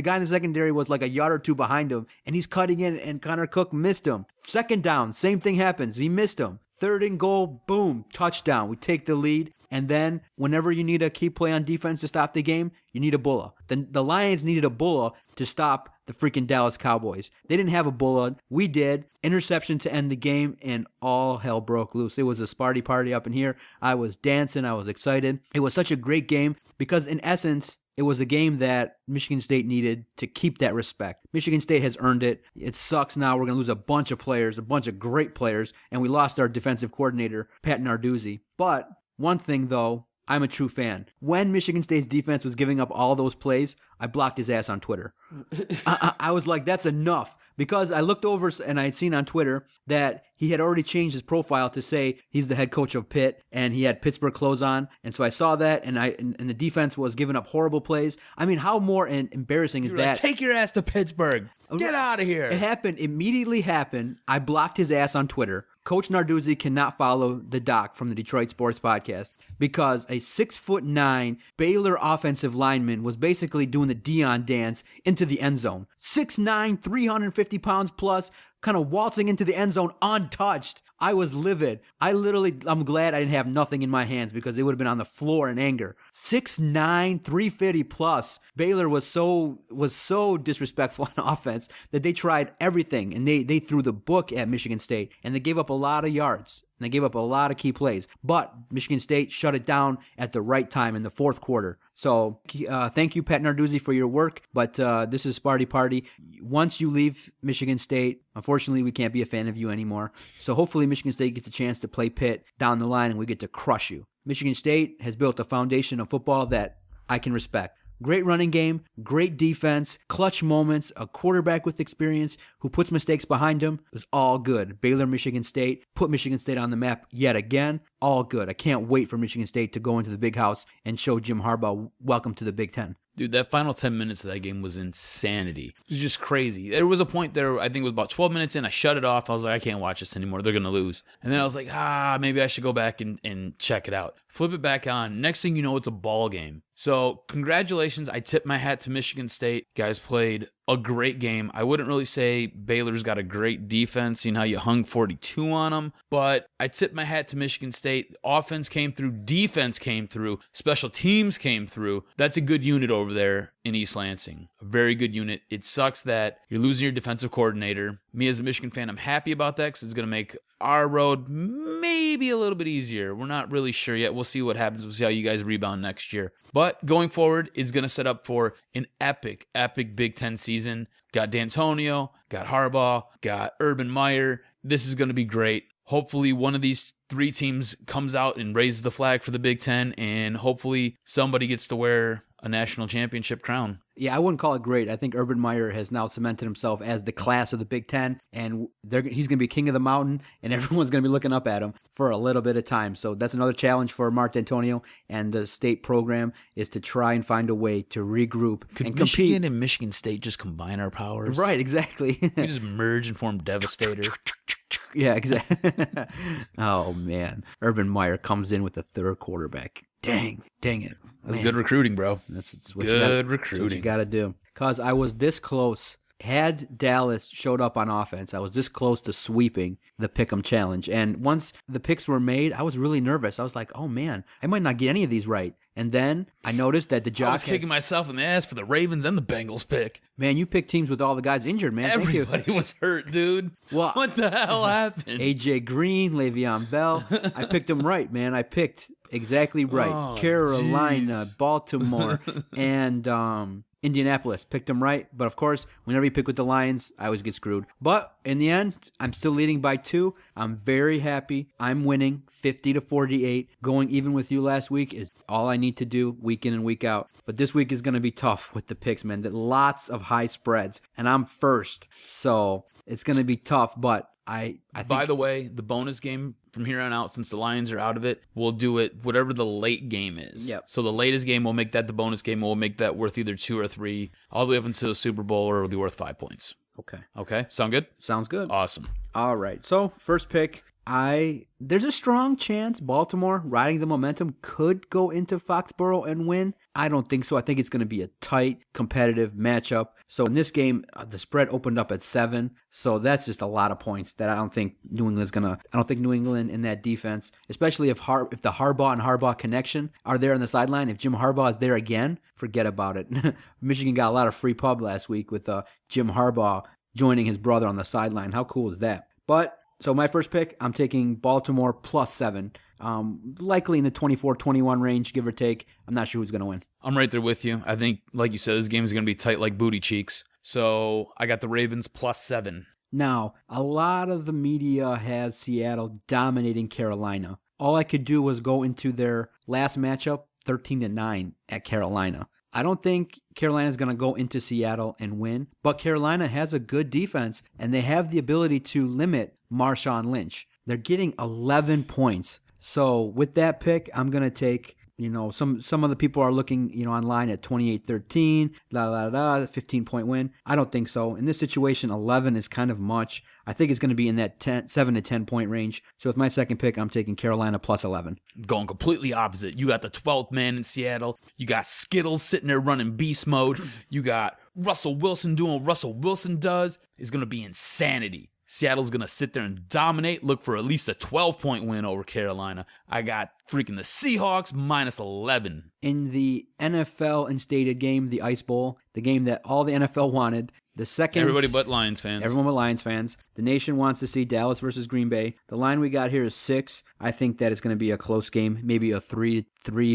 guy in the secondary was like a yard or two behind him, and he's cutting in, and Connor Cook missed him. 2nd down, same thing happens. He missed him. 3rd and goal, boom, touchdown. We take the lead. And then whenever you need a key play on defense to stop the game, you need a bulla. The Lions needed a bulla to stop the freaking Dallas Cowboys. They didn't have a bulla. We did. Interception to end the game, and all hell broke loose. It was a Sparty party up in here. I was dancing. I was excited. It was such a great game because, in essence, it was a game that Michigan State needed to keep that respect. Michigan State has earned it. It sucks now. We're going to lose a bunch of players, a bunch of great players, and we lost our defensive coordinator, Pat Narduzzi. But one thing, though, I'm a true fan. When Michigan State's defense was giving up all those plays, I blocked his ass on Twitter. I was like, that's enough. because I looked over and I had seen on Twitter that he had already changed his profile to say he's the head coach of Pitt, and he had Pittsburgh clothes on. And so I saw that, and the defense was giving up horrible plays. I mean, how more embarrassing is that? Like, take your ass to Pittsburgh. Get out of here. It immediately happened. I blocked his ass on Twitter. Coach Narduzzi cannot follow the doc from the Detroit Sports Podcast because a 6'9" Baylor offensive lineman was basically doing the Dion dance into the end zone. 6'9", 350 pounds plus, kind of waltzing into the end zone untouched. I was livid. I'm glad I didn't have nothing in my hands because it would have been on the floor in anger. 6'9", 350 plus. Baylor was so disrespectful on offense that they tried everything, and they threw the book at Michigan State, and they gave up a lot of yards. And they gave up a lot of key plays. But Michigan State shut it down at the right time in the fourth quarter. So thank you, Pat Narduzzi, for your work. But this is Sparty Party. Once you leave Michigan State, unfortunately, we can't be a fan of you anymore. So hopefully Michigan State gets a chance to play Pitt down the line and we get to crush you. Michigan State has built a foundation of football that I can respect. Great running game, great defense, clutch moments, a quarterback with experience who puts mistakes behind him. It was all good. Baylor, Michigan State, put Michigan State on the map yet again. All good. I can't wait for Michigan State to go into the big house and show Jim Harbaugh welcome to the Big Ten. Dude, that final 10 minutes of that game was insanity. It was just crazy. There was a point there, I think it was about 12 minutes in, I shut it off. I was like, I can't watch this anymore. They're going to lose. And then I was like, maybe I should go back and check it out. Flip it back on. Next thing you know, it's a ball game. So congratulations. I tip my hat to Michigan State. Guys played a great game. I wouldn't really say Baylor's got a great defense. You know how you hung 42 on them. But I tip my hat to Michigan State. Offense came through. Defense came through. Special teams came through. That's a good unit over there in East Lansing. A very good unit. It sucks that you're losing your defensive coordinator. Me as a Michigan fan, I'm happy about that because it's going to make our road maybe a little bit easier. We're not really sure yet. We'll see what happens. We'll see how you guys rebound next year. But going forward, it's going to set up for an epic Big Ten season. Got D'Antonio, got Harbaugh, got Urban Meyer. This is going to be great. Hopefully one of these three teams comes out and raises the flag for the Big Ten, and hopefully somebody gets to wear a national championship crown. Yeah, I wouldn't call it great. I think Urban Meyer has now cemented himself as the class of the Big Ten, and he's going to be king of the mountain, and everyone's going to be looking up at him for a little bit of time. So that's another challenge for Mark D'Antonio and the state program is to try and find a way to regroup and compete. Michigan and Michigan State just combine our powers? Right, exactly. We just merge and form Devastator. Yeah, exactly. Oh, man. Urban Meyer comes in with the third quarterback. Dang it. That's good recruiting, bro. That's what you got to do. Because I was this close. Had Dallas showed up on offense, I was this close to sweeping the Pick'em Challenge. And once the picks were made, I was really nervous. I was like, oh, man, I might not get any of these right. And then I noticed that the Jock I was kicking myself in the ass for the Ravens and the Bengals pick. Man, you picked teams with all the guys injured, man. Everybody was hurt, dude. Well, what the hell happened? A.J. Green, Le'Veon Bell. I picked them right, man. I picked exactly right. Oh, Carolina, geez. Baltimore, and Indianapolis. Picked them right. But, of course, whenever you pick with the Lions, I always get screwed. But in the end, I'm still leading by 2. I'm very happy. I'm winning 50-48. Going even with you last week is all I need to do week in and week out. But this week is going to be tough with the picks, man. Lots of high spreads. And I'm first. So it's going to be tough. But I think... By the way, the bonus game from here on out, since the Lions are out of it, we'll do it whatever the late game is. Yep. So the latest game, we'll make that the bonus game. We'll make that worth either 2 or 3, all the way up until the Super Bowl, or it'll be worth 5 points. Okay. Sound good? Sounds good. Awesome. All right. So first pick, there's a strong chance Baltimore, riding the momentum, could go into Foxborough and win. I don't think so. I think it's going to be a tight, competitive matchup. So in this game, the spread opened up at 7. So that's just a lot of points that I don't think New England's going to. I don't think New England in that defense, especially if the Harbaugh and Harbaugh connection are there on the sideline. If Jim Harbaugh is there again, forget about it. Michigan got a lot of free pub last week with Jim Harbaugh joining his brother on the sideline. How cool is that? But so my first pick, I'm taking Baltimore plus 7. Likely in the 24-21 range, give or take. I'm not sure who's going to win. I'm right there with you. I think, like you said, this game is going to be tight like booty cheeks. So I got the Ravens plus 7. Now, a lot of the media has Seattle dominating Carolina. All I could do was go into their last matchup, 13-9 at Carolina. I don't think Carolina's going to go into Seattle and win, but Carolina has a good defense, and they have the ability to limit Marshawn Lynch. They're getting 11 points. So with that pick, I'm going to take, some of the people are looking, online at 28-13, 15-point win. I don't think so. In this situation, 11 is kind of much. I think it's going to be in that 7 to 10 point range. So with my second pick, I'm taking Carolina plus 11. Going completely opposite. You got the 12th man in Seattle. You got Skittles sitting there running beast mode. You got Russell Wilson doing what Russell Wilson does. It's going to be insanity. Seattle's going to sit there and dominate, look for at least a 12-point win over Carolina. I got freaking the Seahawks minus 11. In the NFL instated game, the Ice Bowl, the game that all the NFL wanted, the second... Everybody but Lions fans. Everyone but Lions fans. The nation wants to see Dallas versus Green Bay. The line we got here is 6. I think that it's going to be a close game, maybe a 3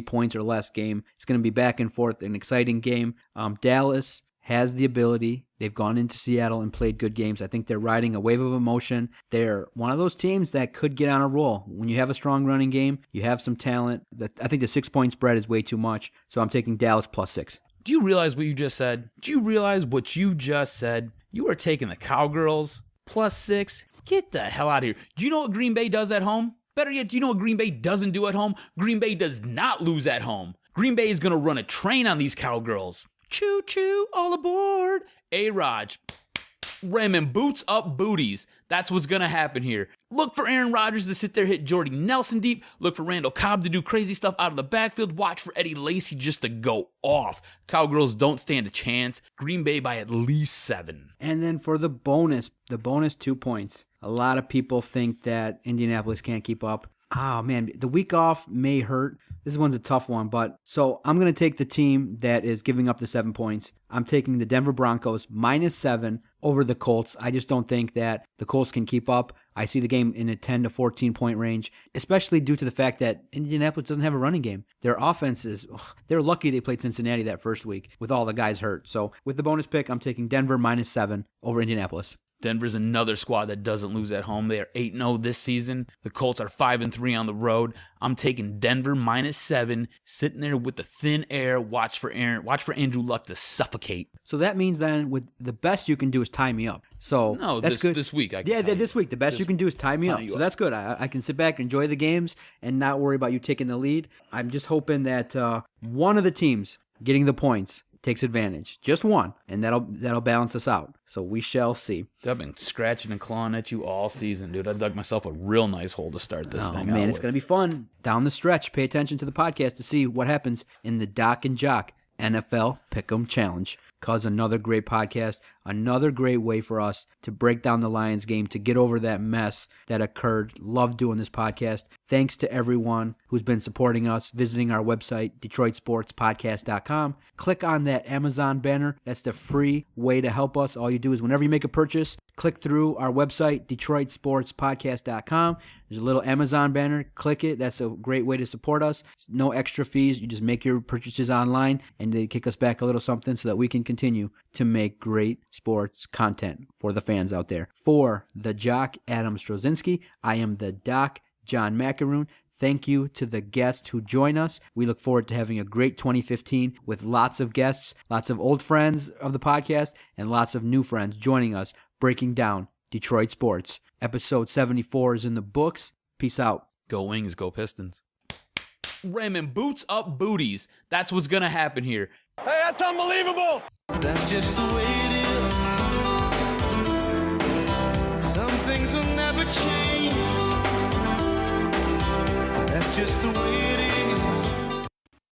points or less game. It's going to be back and forth, an exciting game. Dallas has the ability. They've gone into Seattle and played good games. I think they're riding a wave of emotion. They're one of those teams that could get on a roll. When you have a strong running game, you have some talent. I think the 6-point spread is way too much, so I'm taking Dallas plus 6. Do you realize what you just said? Do you realize what you just said? You are taking the Cowgirls plus 6. Get the hell out of here. Do you know what Green Bay does at home? Better yet, do you know what Green Bay doesn't do at home? Green Bay does not lose at home. Green Bay is going to run a train on these Cowgirls. Choo-choo, all aboard. A-Raj, ramming boots up booties. That's what's going to happen here. Look for Aaron Rodgers to sit there, hit Jordy Nelson deep. Look for Randall Cobb to do crazy stuff out of the backfield. Watch for Eddie Lacy just to go off. Cowgirls don't stand a chance. Green Bay by at least 7. And then for the bonus 2 points. A lot of people think that Indianapolis can't keep up. Oh, man, the week off may hurt. This one's a tough one, but so I'm going to take the team that is giving up the 7 points. I'm taking the Denver Broncos minus 7 over the Colts. I just don't think that the Colts can keep up. I see the game in a 10 to 14 point range, especially due to the fact that Indianapolis doesn't have a running game. Their offense is, they're lucky they played Cincinnati that first week with all the guys hurt. So with the bonus pick, I'm taking Denver minus 7 over Indianapolis. Denver's another squad that doesn't lose at home. They are 8-0 this season. The Colts are 5-3 on the road. I'm taking Denver minus 7, sitting there with the thin air. Watch for Andrew Luck to suffocate. So that means then with the best you can do is tie me up. So no, that's good. This week. This week. The best you can do is tie me up. So that's good. I can sit back, enjoy the games, and not worry about you taking the lead. I'm just hoping that one of the teams getting the points takes advantage. Just one, and that'll balance us out. So we shall see. I've been scratching and clawing at you all season, dude. I dug myself a real nice hole to start this thing out. Man, it's going to be fun. Down the stretch, pay attention to the podcast to see what happens in the Doc and Jock NFL Pick'em Challenge. Cause another great podcast, another great way for us to break down the Lions game, to get over that mess that occurred. Love doing this podcast. Thanks to everyone who's been supporting us, visiting our website, DetroitSportsPodcast.com. Click on that Amazon banner. That's the free way to help us. All you do is whenever you make a purchase, click through our website, DetroitSportsPodcast.com. There's a little Amazon banner. Click it. That's a great way to support us. No extra fees. You just make your purchases online, and they kick us back a little something so that we can continue to make great sports content for the fans out there. For the Jock, Adam Strozinski, I am the Doc, John Macaroon. Thank you to the guests who join us. We look forward to having a great 2015 with lots of guests, lots of old friends of the podcast, and lots of new friends joining us, breaking down Detroit sports. Episode 74 is in the books. Peace out. Go Wings, go Pistons. Ramming boots up booties. That's what's going to happen here. Hey, that's unbelievable. That's just the way it is. Some things will never change.